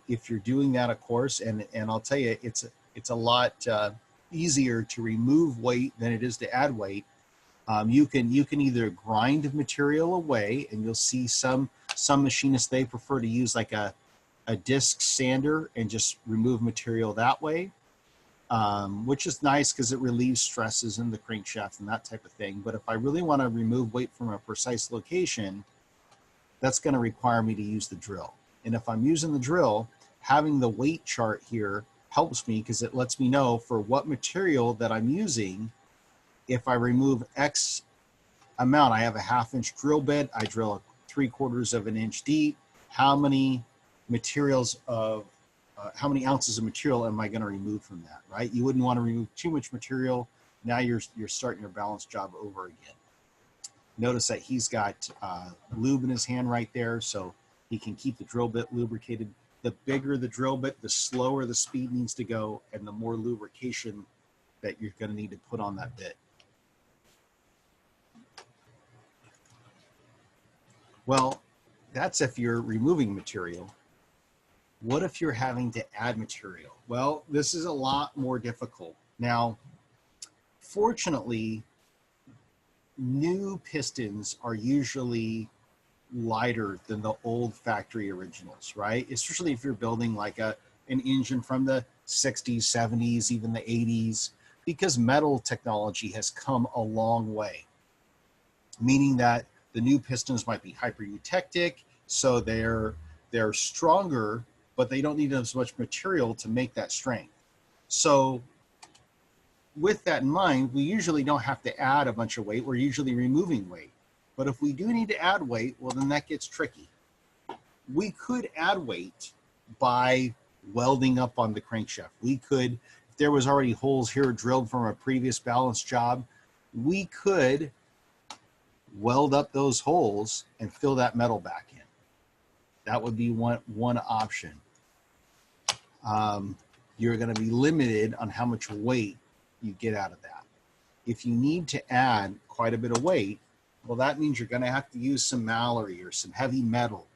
If you're doing that, of course, and I'll tell you, it's a lot easier to remove weight than it is to add weight. You can either grind material away, and you'll see some machinists, they prefer to use like a disc sander and just remove material that way, which is nice because it relieves stresses in the crankshaft and that type of thing. But if I really want to remove weight from a precise location, that's going to require me to use the drill. And if I'm using the drill, having the weight chart here helps me because it lets me know for what material that I'm using. If I remove X amount, I have a 1/2 inch drill bit, I drill a 3/4 of an inch deep. How many materials of how many ounces of material am I going to remove from that, right? You wouldn't want to remove too much material. Now you're starting your balance job over again. Notice that he's got lube in his hand right there, so he can keep the drill bit lubricated. The bigger the drill bit, the slower the speed needs to go, and the more lubrication that you're going to need to put on that bit. Well, that's if you're removing material. What if you're having to add material? Well, this is a lot more difficult. Now, fortunately, new pistons are usually lighter than the old factory originals, right? Especially if you're building like an engine from the 60s, 70s, even the 80s, because metal technology has come a long way, meaning that the new pistons might be hyper-eutectic, so they're stronger, but they don't need as much material to make that strength. So with that in mind, we usually don't have to add a bunch of weight. We're usually removing weight. But if we do need to add weight, well, then that gets tricky. We could add weight by welding up on the crankshaft. We could, if there was already holes here drilled from a previous balance job, we could weld up those holes and fill that metal back in. That would be one option. You're going to be limited on how much weight you get out of that. If you need to add quite a bit of weight, well, that means you're going to have to use some Mallory or some heavy metal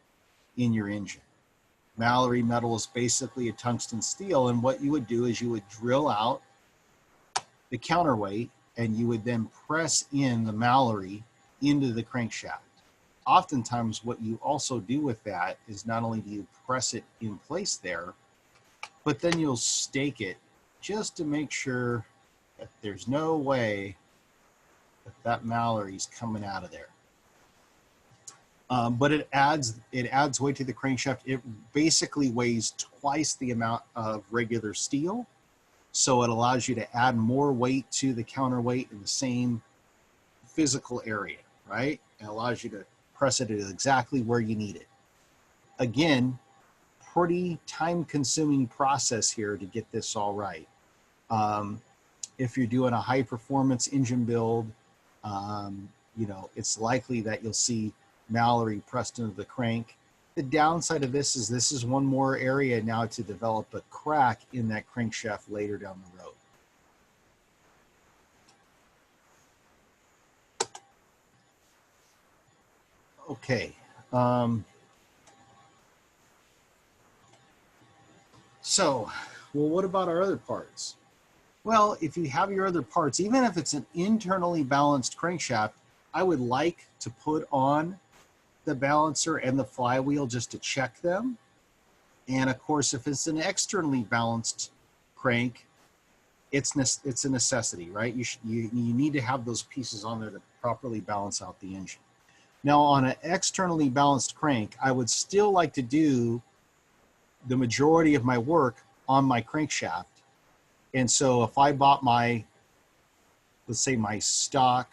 in your engine. Mallory metal is basically a tungsten steel, and what you would do is you would drill out the counterweight and you would then press in the Mallory into the crankshaft. Oftentimes what you also do with that is not only do you press it in place there, but then you'll stake it just to make sure that there's no way that Mallory's coming out of there. But it adds weight to the crankshaft. It basically weighs twice the amount of regular steel, so it allows you to add more weight to the counterweight in the same physical area, right? It allows you to press it at exactly where you need it. Again, pretty time-consuming process here to get this all right. If you're doing a high-performance engine build, you know, it's likely that you'll see Mallory pressed into the crank. The downside of this is one more area now to develop a crack in that crankshaft later down the road. Okay. So, well, what about our other parts? Well, if you have your other parts, even if it's an internally balanced crankshaft, I would like to put on the balancer and the flywheel just to check them. And of course, if it's an externally balanced crank, it's a necessity, right? You need to have those pieces on there to properly balance out the engine. Now, on an externally balanced crank, I would still like to do the majority of my work on my crankshaft. And so if I bought my, let's say my stock,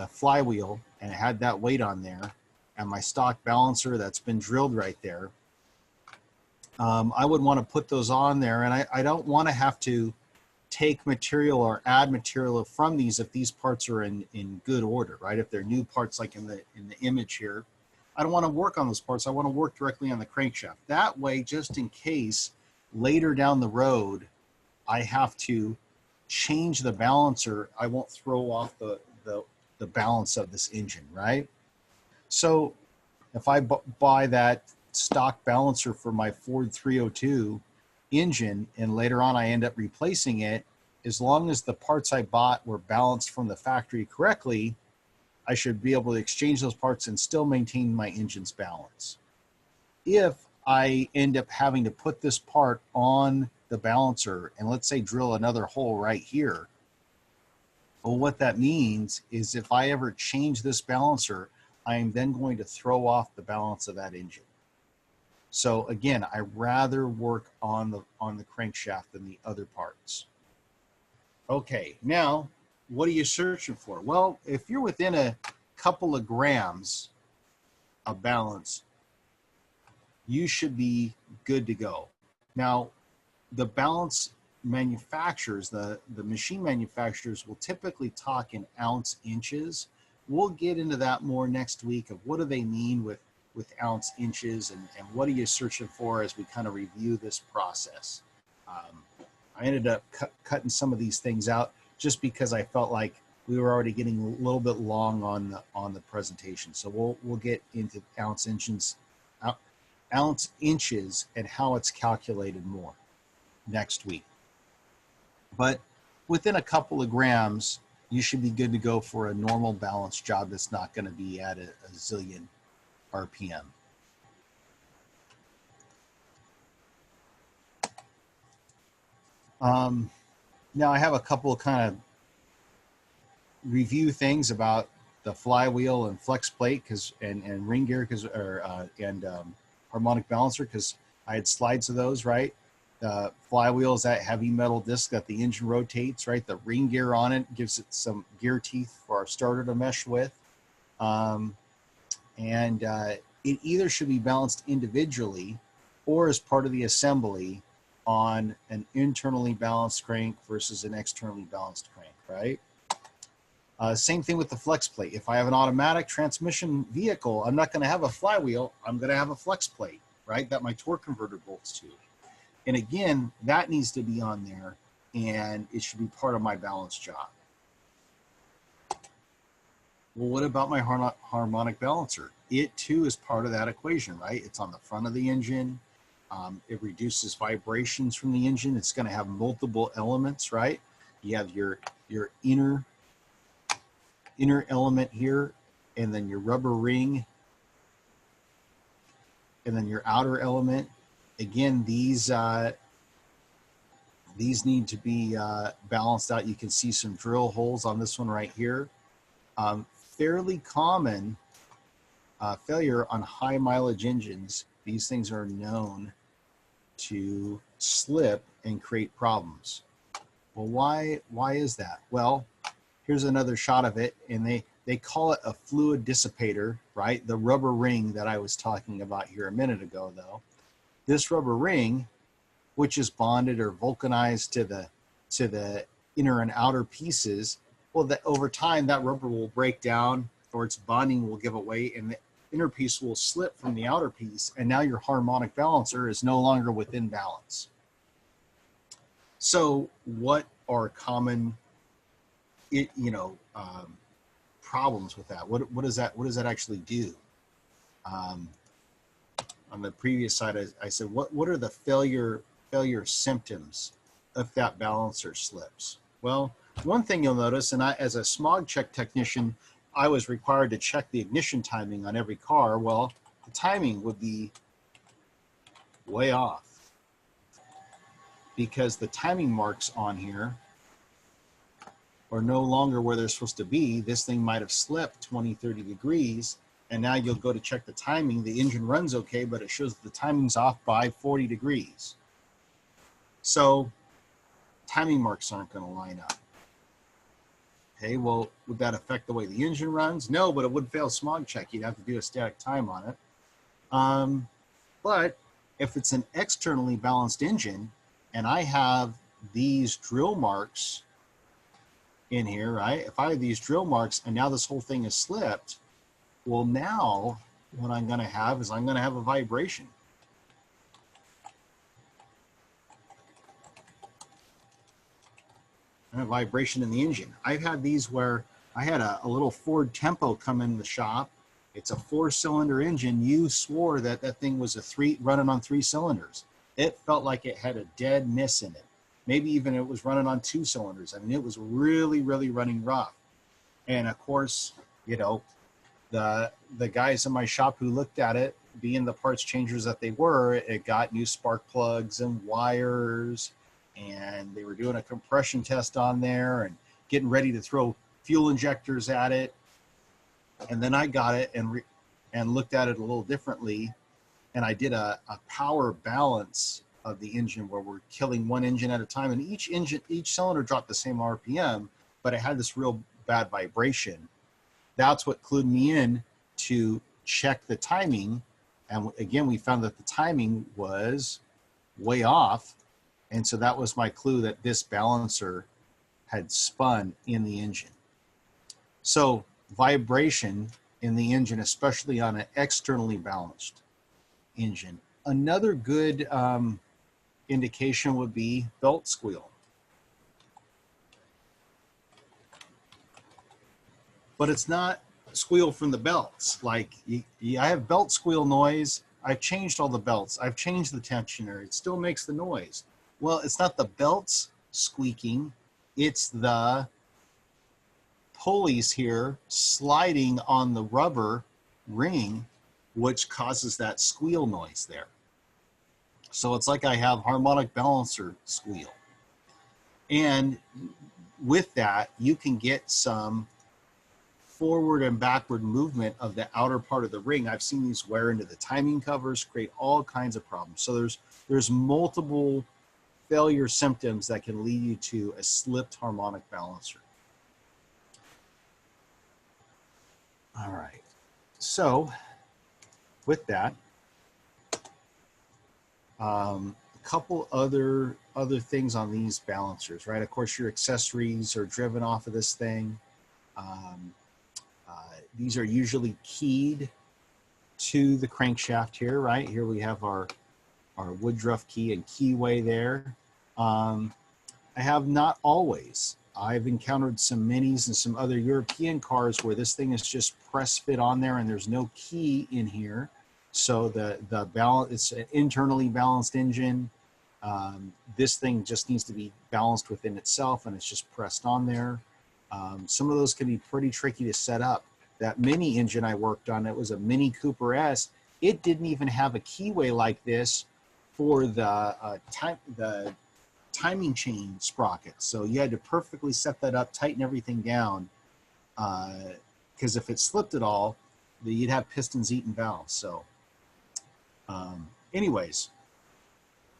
flywheel, and it had that weight on there, and my stock balancer that's been drilled right there, I would want to put those on there, and I don't want to have to take material or add material from these if these parts are in good order, right? If they're new parts like in the image here, I don't want to work on those parts. I want to work directly on the crankshaft. That way, just in case later down the road I have to change the balancer, I won't throw off the balance of this engine, right? So if I buy that stock balancer for my Ford 302 engine and later on I end up replacing it, as long as the parts I bought were balanced from the factory correctly, I should be able to exchange those parts and still maintain my engine's balance. If I end up having to put this part on the balancer and let's say drill another hole right here, well, what that means is if I ever change this balancer, I am then going to throw off the balance of that engine. So again, I rather work on the crankshaft than the other parts. Okay, now what are you searching for? Well, if you're within a couple of grams of balance, you should be good to go. Now, the balance manufacturers, the machine manufacturers will typically talk in ounce inches. We'll get into that more next week of what do they mean with ounce inches and what are you searching for as we kind of review this process. I ended up cutting some of these things out just because I felt like we were already getting a little bit long on the presentation. So we'll get into ounce inches and how it's calculated more next week. But within a couple of grams, you should be good to go for a normal balance job that's not going to be at a zillion RPM. Now I have a couple of kind of review things about the flywheel and flex plate and ring gear and harmonic balancer, because I had slides of those, right? The flywheel is that heavy metal disc that the engine rotates, right? The ring gear on it gives it some gear teeth for our starter to mesh with. It either should be balanced individually or as part of the assembly on an internally balanced crank versus an externally balanced crank, right? Same thing with the flex plate. If I have an automatic transmission vehicle, I'm not going to have a flywheel. I'm going to have a flex plate, right? That my torque converter bolts to. And again, that needs to be on there and it should be part of my balance job. Well, what about my harmonic balancer? It too is part of that equation, right? It's on the front of the engine. It reduces vibrations from the engine. It's going to have multiple elements, right? You have your inner element here, and then your rubber ring, and then your outer element. Again, these need to be balanced out. You can see some drill holes on this one right here. Fairly common failure on high mileage engines. These things are known to slip and create problems. Well, why is that? Well, here's another shot of it, and they call it a fluid dissipator, right? The rubber ring that I was talking about here a minute ago, though. This rubber ring, which is bonded or vulcanized to the inner and outer pieces, well, over time that rubber will break down or its bonding will give away, and the inner piece will slip from the outer piece, and now your harmonic balancer is no longer within balance. So what are common problems with that? What does that actually do? On the previous slide, I said, what are the failure symptoms if that balancer slips? Well, one thing you'll notice, and as a smog check technician, I was required to check the ignition timing on every car. Well, the timing would be way off because the timing marks on here are no longer where they're supposed to be. This thing might have slipped 20, 30 degrees, and now you'll go to check the timing. The engine runs okay, but it shows that the timing's off by 40 degrees. So timing marks aren't going to line up. Okay, well, would that affect the way the engine runs? No, but it would fail smog check. You'd have to do a static time on it. But if it's an externally balanced engine and I have these drill marks in here, right? If I have these drill marks and now this whole thing is slipped, well, now what I'm going to have is I'm going to have a vibration. And a vibration in the engine. I've had these where I had a little Ford Tempo come in the shop. It's a 4-cylinder engine. You swore that that thing was running on 3 cylinders. It felt like it had a dead miss in it. Maybe even it was running on 2 cylinders. I mean, it was really, really running rough. And of course, you know, the guys in my shop who looked at it, being the parts changers that they were, it got new spark plugs and wires, and they were doing a compression test on there and getting ready to throw fuel injectors at it. And then I got it and looked at it a little differently. And I did a power balance of the engine where we're killing one engine at a time. And each cylinder dropped the same RPM, but it had this real bad vibration. That's what clued me in to check the timing. And again, we found that the timing was way off. And so that was my clue that this balancer had spun in the engine. So vibration in the engine, especially on an externally balanced engine. Another good indication would be belt squeal. But it's not squeal from the belts. Like I have belt squeal noise. I've changed all the belts. I've changed the tensioner. It still makes the noise. Well, it's not the belts squeaking. It's the pulleys here sliding on the rubber ring, which causes that squeal noise there. So it's like I have harmonic balancer squeal. And with that, you can get some forward and backward movement of the outer part of the ring. I've seen these wear into the timing covers, create all kinds of problems. So there's multiple failure symptoms that can lead you to a slipped harmonic balancer. All right, so with that, a couple other things on these balancers, right? Of course, your accessories are driven off of this thing. These are usually keyed to the crankshaft here, right? Here we have our Woodruff key and keyway there. I have not always. I've encountered some Minis and some other European cars where this thing is just press fit on there and there's no key in here. So the balance, it's an internally balanced engine. This thing just needs to be balanced within itself and it's just pressed on there. Some of those can be pretty tricky to set up. That Mini engine I worked on, it was a Mini Cooper S. It didn't even have a keyway like this for the timing chain sprocket. So you had to perfectly set that up, tighten everything down, because if it slipped at all, you'd have pistons eating valves. So anyways,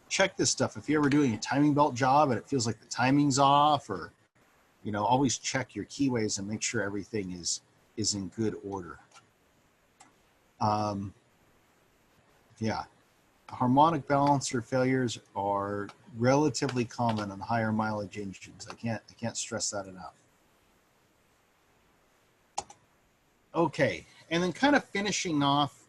check this stuff. If you're ever doing a timing belt job and it feels like the timing's off, or, you know, always check your keyways and make sure everything is in good order. Yeah. Harmonic balancer failures are relatively common on higher mileage engines. I can't stress that enough. Okay, and then kind of finishing off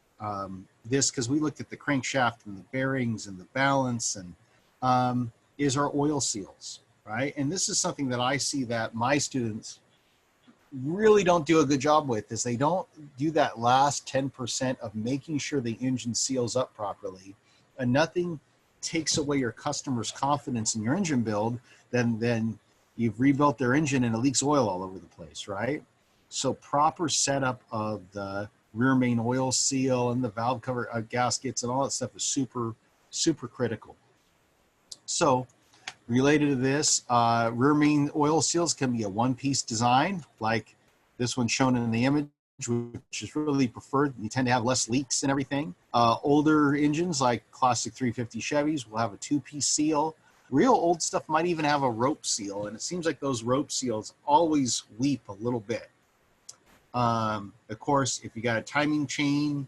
this, because we looked at the crankshaft and the bearings and the balance, and is our oil seals, right? And this is something that I see that my students really don't do a good job with, is they don't do that last 10% of making sure the engine seals up properly. And nothing takes away your customer's confidence in your engine build then you've rebuilt their engine and it leaks oil all over the place, right? So proper setup of the rear main oil seal and the valve cover gaskets and all that stuff is super critical. So related to this, rear main oil seals can be a one-piece design, like this one shown in the image, which is really preferred. You tend to have less leaks and everything. Older engines like classic 350 Chevys will have a two-piece seal. Real old stuff might even have a rope seal, and it seems like those rope seals always weep a little bit. Of course, if you got a timing chain,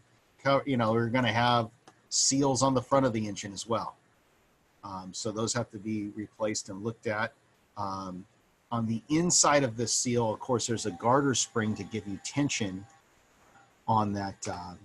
you know, you're going to have seals on the front of the engine as well. So those have to be replaced and looked at. On the inside of this seal, of course, there's a garter spring to give you tension on that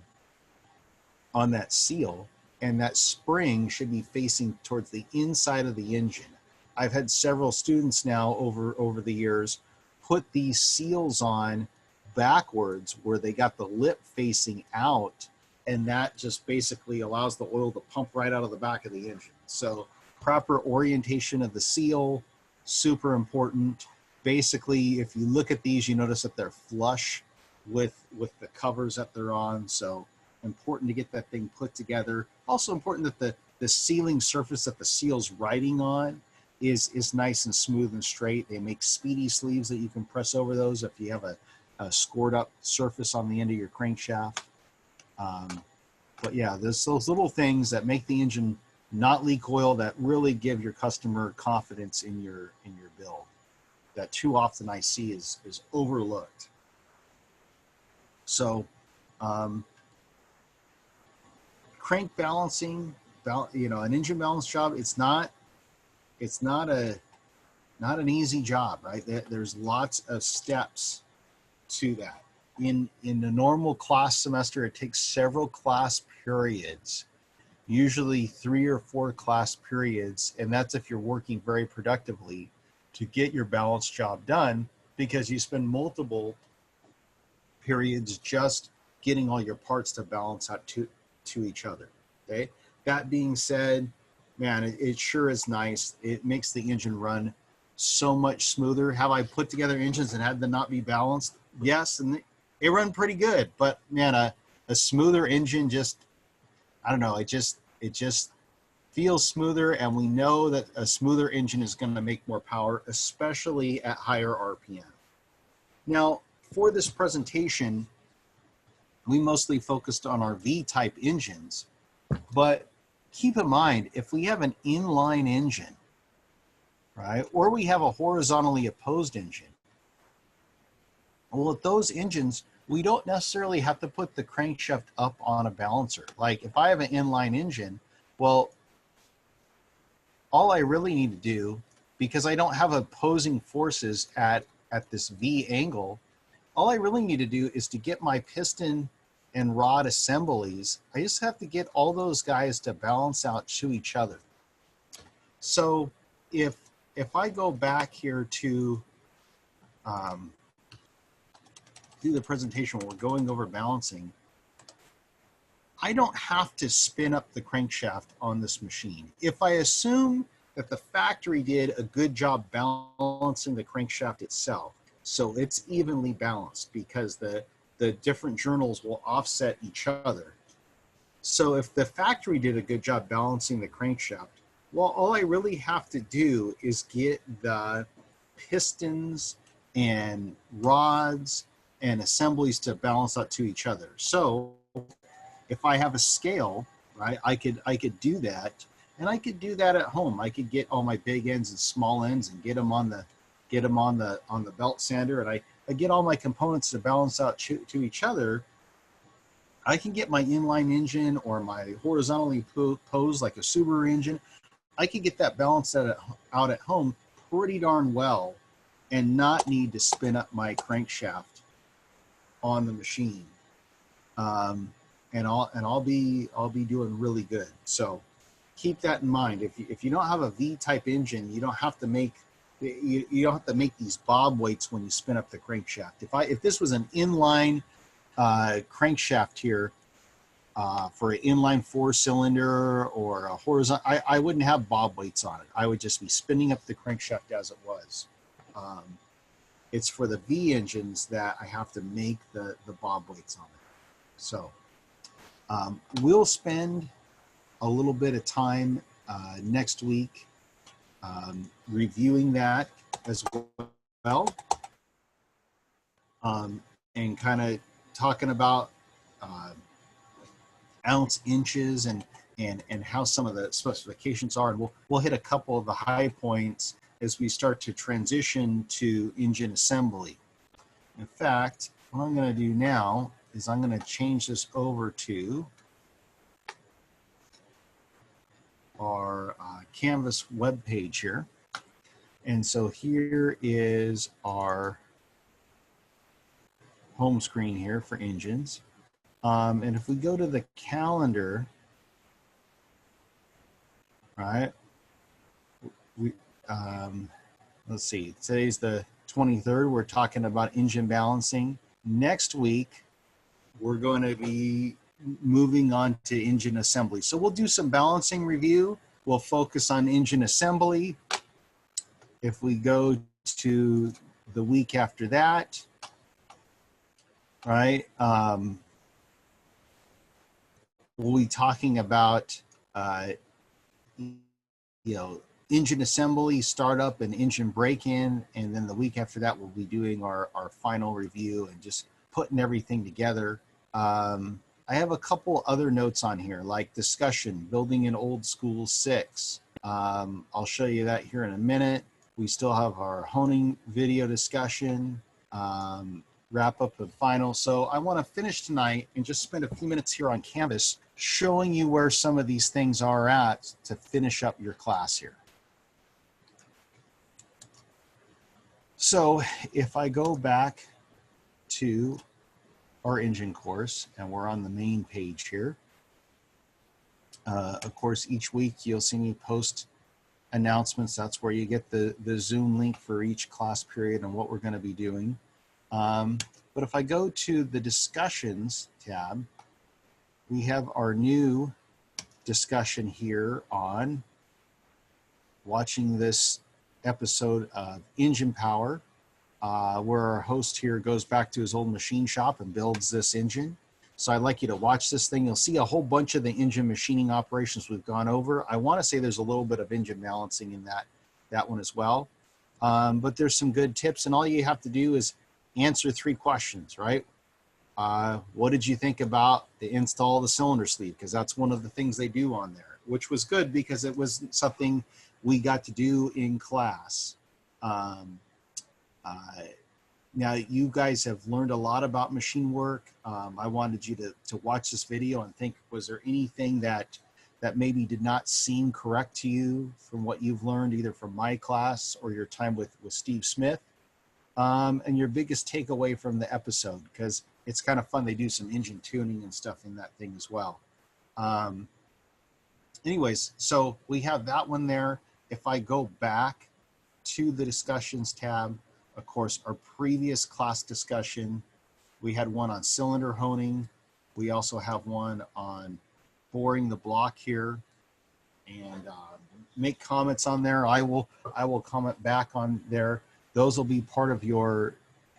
seal, and that spring should be facing towards the inside of the engine. I've had several students now over the years put these seals on backwards where they got the lip facing out, and that just basically allows the oil to pump right out of the back of the engine. So proper orientation of the seal, super important. Basically, if you look at these, you notice that they're flush with the covers that they're on. So important to get that thing put together. Also important that the sealing surface that the seal's riding on is nice and smooth and straight. They make speedy sleeves that you can press over those if you have a scored up surface on the end of your crankshaft. But yeah, there's those little things that make the engine not leak oil that really give your customer confidence in your build, that too often I see is overlooked. So crank balancing, you know, an engine balance job, it's not an easy job, right? There's lots of steps to that. In the normal class semester, it takes several class periods, usually 3 or 4 class periods, and that's if you're working very productively to get your balance job done, because you spend multiple periods just getting all your parts to balance out to each other. Okay. That being said, man, it sure is nice. It makes the engine run so much smoother. Have I put together engines and had them not be balanced? Yes, and they run pretty good. But man, a smoother engine just, I don't know, it just feels smoother, and we know that a smoother engine is going to make more power, especially at higher RPM. Now, for this presentation, we mostly focused on our V-type engines, but keep in mind, if we have an inline engine, right, or we have a horizontally opposed engine, well, with those engines, we don't necessarily have to put the crankshaft up on a balancer. Like if I have an inline engine, well, all I really need to do, because I don't have opposing forces at this V angle, all I really need to do is to get my piston and rod assemblies. I just have to get all those guys to balance out to each other. So if I go back here to do the presentation where we're going over balancing, I don't have to spin up the crankshaft on this machine. If I assume that the factory did a good job balancing the crankshaft itself, so it's evenly balanced because the different journals will offset each other. So if the factory did a good job balancing the crankshaft, well, all I really have to do is get the pistons and rods and assemblies to balance out to each other. So if I have a scale, right, I could do that, and I could do that at home. I could get all my big ends and small ends and get them on the belt sander, and I get all my components to balance out to each other. I can get my inline engine or my horizontally posed like a Subaru engine. I can get that balanced out at home pretty darn well, and not need to spin up my crankshaft on the machine. And I'll be doing really good. So keep that in mind. If you don't have a V-type engine, you don't have to make these bob weights when you spin up the crankshaft. If this was an inline crankshaft here for an inline 4-cylinder or a horizontal, I wouldn't have bob weights on it. I would just be spinning up the crankshaft as it was. It's for the V engines that I have to make the bob weights on it. So we'll spend a little bit of time next week reviewing that as well, and kind of talking about ounce, inches, and how some of the specifications are. And we'll hit a couple of the high points as we start to transition to engine assembly. In fact, what I'm going to do now is I'm going to change this over to our Canvas web page here. And so here is our home screen here for engines. And if we go to the calendar, right, let's see, today's the 23rd. We're talking about engine balancing. Next week, we're going to be moving on to engine assembly. So we'll do some balancing review. We'll focus on engine assembly. If we go to the week after that, right, we'll be talking about, engine assembly, startup, and engine break-in. And then the week after that, we'll be doing our final review and just putting everything together. I have a couple other notes on here, like discussion, building an old school 6. I'll show you that here in a minute. We still have our honing video discussion, wrap up and final. So I want to finish tonight and just spend a few minutes here on Canvas showing you where some of these things are at to finish up your class here. So if I go back to our engine course, and we're on the main page here. Of course, each week you'll see me post announcements. That's where you get the Zoom link for each class period and what we're going to be doing. But if I go to the discussions tab, we have our new discussion here on watching this episode of Engine Power, where our host here goes back to his old machine shop and builds this engine. So I'd like you to watch this thing. You'll see a whole bunch of the engine machining operations we've gone over. I want to say there's a little bit of engine balancing in that one as well. But there's some good tips, and all you have to do is answer 3 questions, right? What did you think about the install of the cylinder sleeve? Because that's one of the things they do on there, which was good because it was something we got to do in class. Now, you guys have learned a lot about machine work. I wanted you to watch this video and think, was there anything that maybe did not seem correct to you from what you've learned, either from my class or your time with Steve Smith? And your biggest takeaway from the episode, because it's kind of fun. They do some engine tuning and stuff in that thing as well. Anyways, so we have that one there. If I go back to the discussions tab, of course, our previous class discussion, we had one on cylinder honing. We also have one on boring the block here, and make comments on there. I will comment back on there. Those will be part of your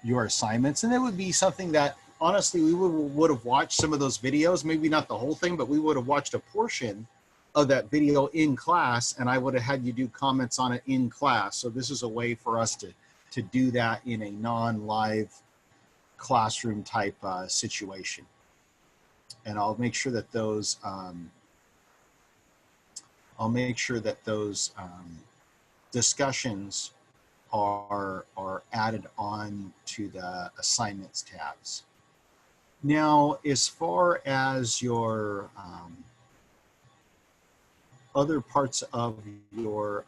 assignments, and it would be something that honestly we would have watched some of those videos, maybe not the whole thing, but we would have watched a portion of that video in class, and I would have had you do comments on it in class. So this is a way for us to do that in a non-live classroom type situation. And I'll make sure that those discussions are added on to the assignments tabs. Now, as far as your other parts of your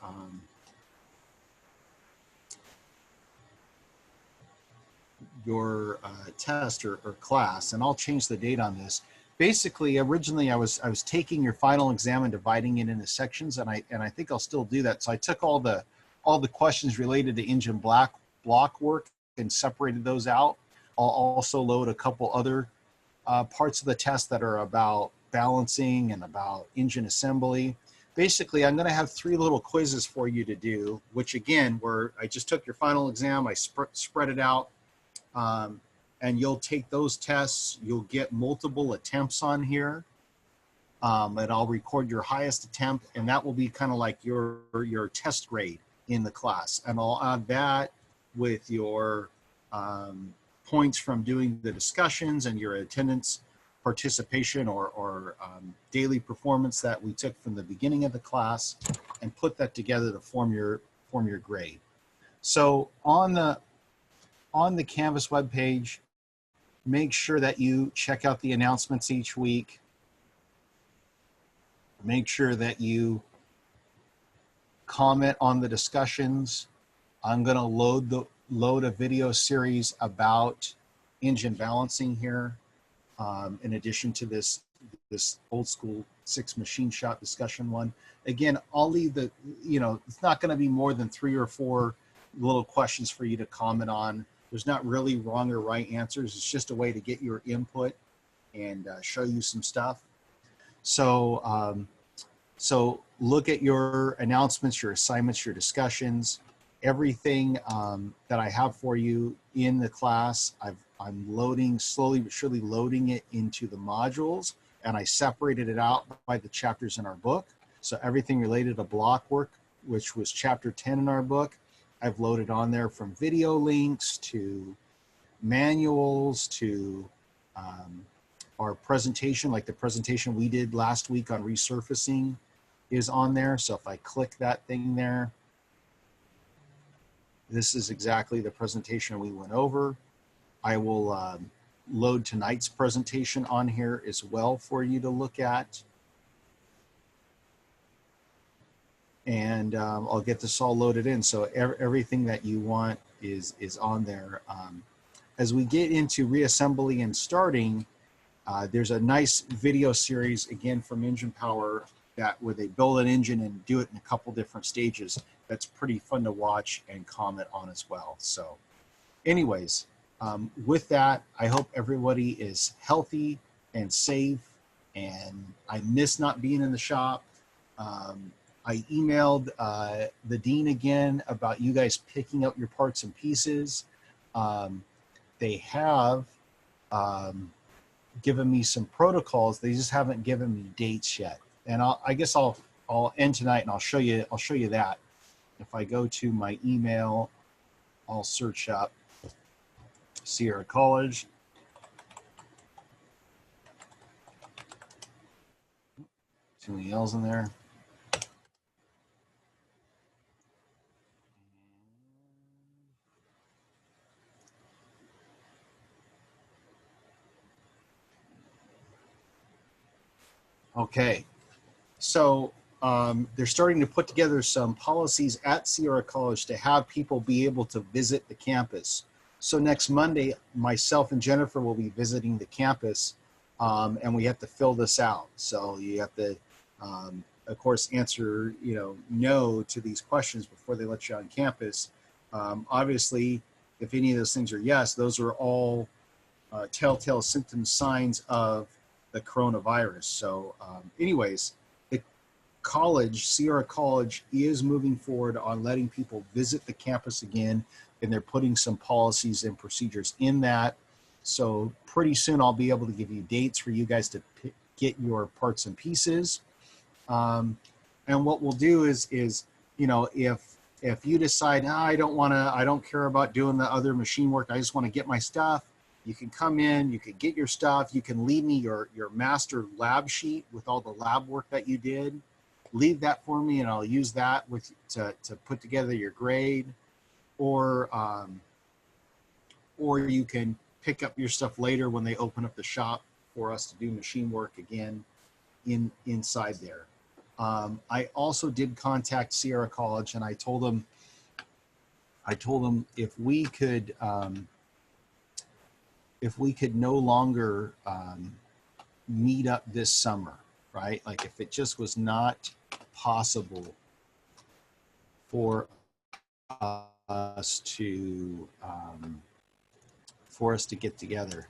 test or class, and I'll change the date on this. Basically, originally I was taking your final exam and dividing it into sections, and I think I'll still do that. So I took all the questions related to engine block work and separated those out. I'll also load a couple other parts of the test that are about balancing and about engine assembly. Basically, I'm going to have 3 little quizzes for you to do, which again, I just took your final exam, I spread it out. and you'll take those tests. You'll get multiple attempts on here. And I'll record your highest attempt, and that will be kind of like your test grade in the class. And I'll add that with your points from doing the discussions and your attendance, participation, or daily performance that we took from the beginning of the class, and put that together to form your grade. So on the Canvas webpage, make sure that you check out the announcements each week. Make sure that you comment on the discussions. I'm going to load a video series about engine balancing here, in addition to this old school 6 machine shop discussion one. Again, I'll leave the, it's not going to be more than 3 or 4 little questions for you to comment on. There's not really wrong or right answers. It's just a way to get your input and show you some stuff. So, so look at your announcements, your assignments, your discussions, everything that I have for you in the class. I'm loading, slowly but surely loading it into the modules, and I separated it out by the chapters in our book. So everything related to block work, which was chapter 10 in our book, I've loaded on there, from video links to manuals to our presentation, like the presentation we did last week on resurfacing is on there. So if I click that thing there, this is exactly the presentation we went over. I will load tonight's presentation on here as well for you to look at. And I'll get this all loaded in. So everything that you want is on there. As we get into reassembly and starting, there's a nice video series, again, from Engine Power, where they build an engine and do it in a couple different stages. That's pretty fun to watch and comment on as well. So anyways, with that, I hope everybody is healthy and safe, and I miss not being in the shop. I emailed the dean again about you guys picking up your parts and pieces. They have given me some protocols. They just haven't given me dates yet. And I guess I'll end tonight and I'll show you that. If I go to my email, I'll search up Sierra College. Too many L's in there. Okay, so they're starting to put together some policies at Sierra College to have people be able to visit the campus. So next Monday, myself and Jennifer will be visiting the campus, and we have to fill this out. So you have to, of course, answer no to these questions before they let you on campus. Obviously, if any of those things are yes, those are all telltale symptoms, signs of the coronavirus. So anyways, the college, Sierra College, is moving forward on letting people visit the campus again, and they're putting some policies and procedures in that. So pretty soon I'll be able to give you dates for you guys to get your parts and pieces. And what we'll do is if you decide, I don't care about doing the other machine work, I just want to get my stuff, you can come in, you can get your stuff, you can leave me your master lab sheet with all the lab work that you did. Leave that for me and I'll use that to put together your grade. Or you can pick up your stuff later when they open up the shop for us to do machine work again inside there. I also did contact Sierra College, and I told them if we could no longer meet up this summer, right? Like if it just was not possible for us to get together,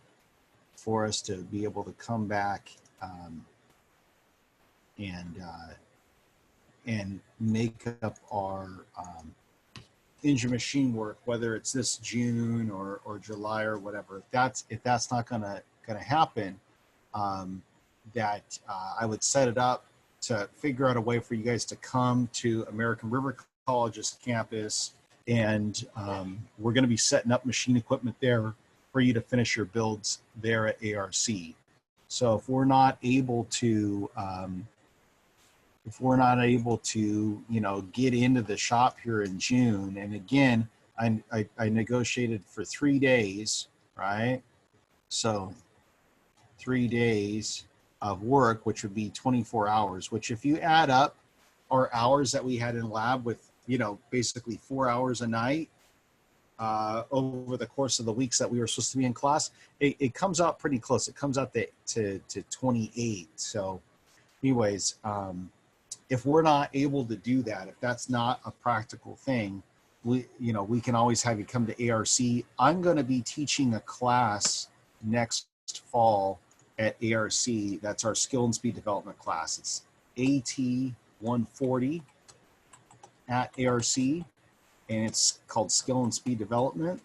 for us to be able to come back and make up our engine machine work, whether it's this June or July or whatever. If that's not gonna happen, I would set it up to figure out a way for you guys to come to American River College's campus, and we're going to be setting up machine equipment there for you to finish your builds there at ARC. So if we're not able to, you know, get into the shop here in June, and again, I negotiated for 3 days, right? So 3 days of work, which would be 24 hours, which if you add up our hours that we had in lab with, you know, basically 4 hours a night over the course of the weeks that we were supposed to be in class, it comes out pretty close. It comes out to 28. So anyways, if we're not able to do that, if that's not a practical thing, we can always have you come to ARC. I'm going to be teaching a class next fall at ARC. That's our skill and speed development class. It's AT140 at ARC, and it's called skill and speed development.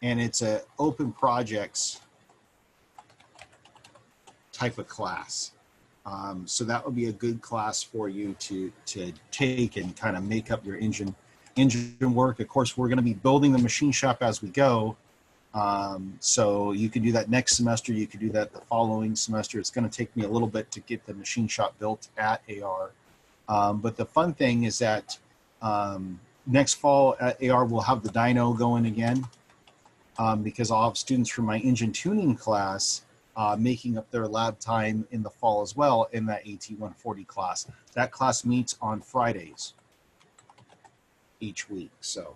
And it's a open projects type of class. So that would be a good class for you to take and kind of make up your engine work. Of course, we're going to be building the machine shop as we go. So you can do that next semester. You could do that the following semester. It's going to take me a little bit to get the machine shop built at AR. But the fun thing is that next fall at AR, we'll have the dyno going again because I'll have students from my engine tuning class making up their lab time in the fall as well in that AT140 class. That class meets on Fridays each week. So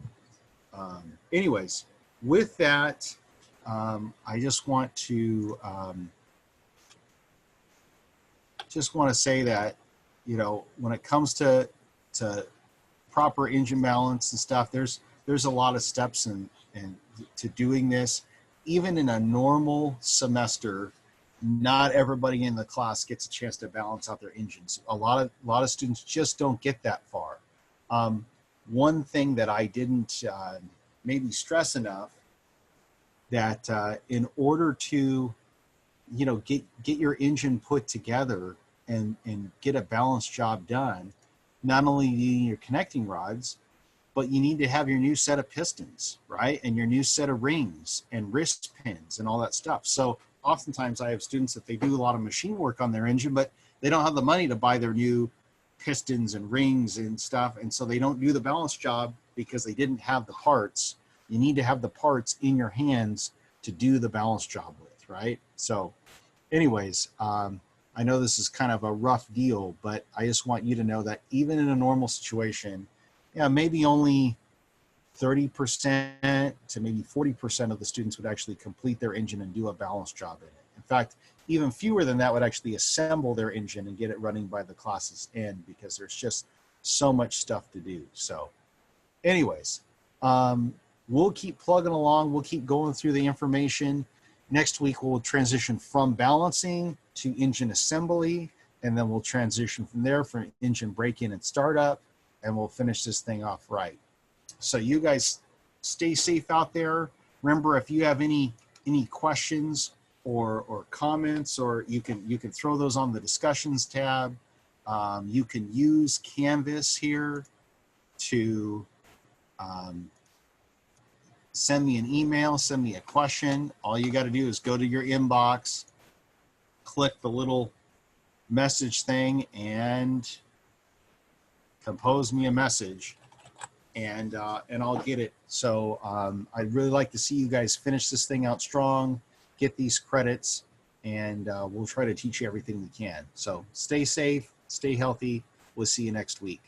anyways, with that, I just want to say that, you know, when it comes to proper engine balance and stuff, there's a lot of steps to doing this. Even in a normal semester, not everybody in the class gets a chance to balance out their engines. A lot of students just don't get that far. One thing that I didn't maybe stress enough, that in order to, you know, get your engine put together and get a balanced job done, not only do you need your connecting rods, but you need to have your new set of pistons, right? And your new set of rings and wrist pins and all that stuff. So oftentimes I have students that they do a lot of machine work on their engine, but they don't have the money to buy their new pistons and rings and stuff. And so they don't do the balance job because they didn't have the parts. You need to have the parts in your hands to do the balance job with, right? So anyways, I know this is kind of a rough deal, but I just want you to know that even in a normal situation, yeah, maybe only 30% to maybe 40% of the students would actually complete their engine and do a balance job in it. In fact, even fewer than that would actually assemble their engine and get it running by the class's end, because there's just so much stuff to do. So anyways, we'll keep plugging along. We'll keep going through the information. Next week, we'll transition from balancing to engine assembly, and then we'll transition from there for engine break-in and startup, and we'll finish this thing off right. So you guys stay safe out there. Remember, if you have any questions or comments, or you can throw those on the discussions tab. You can use Canvas here to send me an email, send me a question. All you got to do is go to your inbox, click the little message thing, and compose me a message, and I'll get it. So I'd really like to see you guys finish this thing out strong, get these credits, and we'll try to teach you everything we can. So stay safe, stay healthy. We'll see you next week.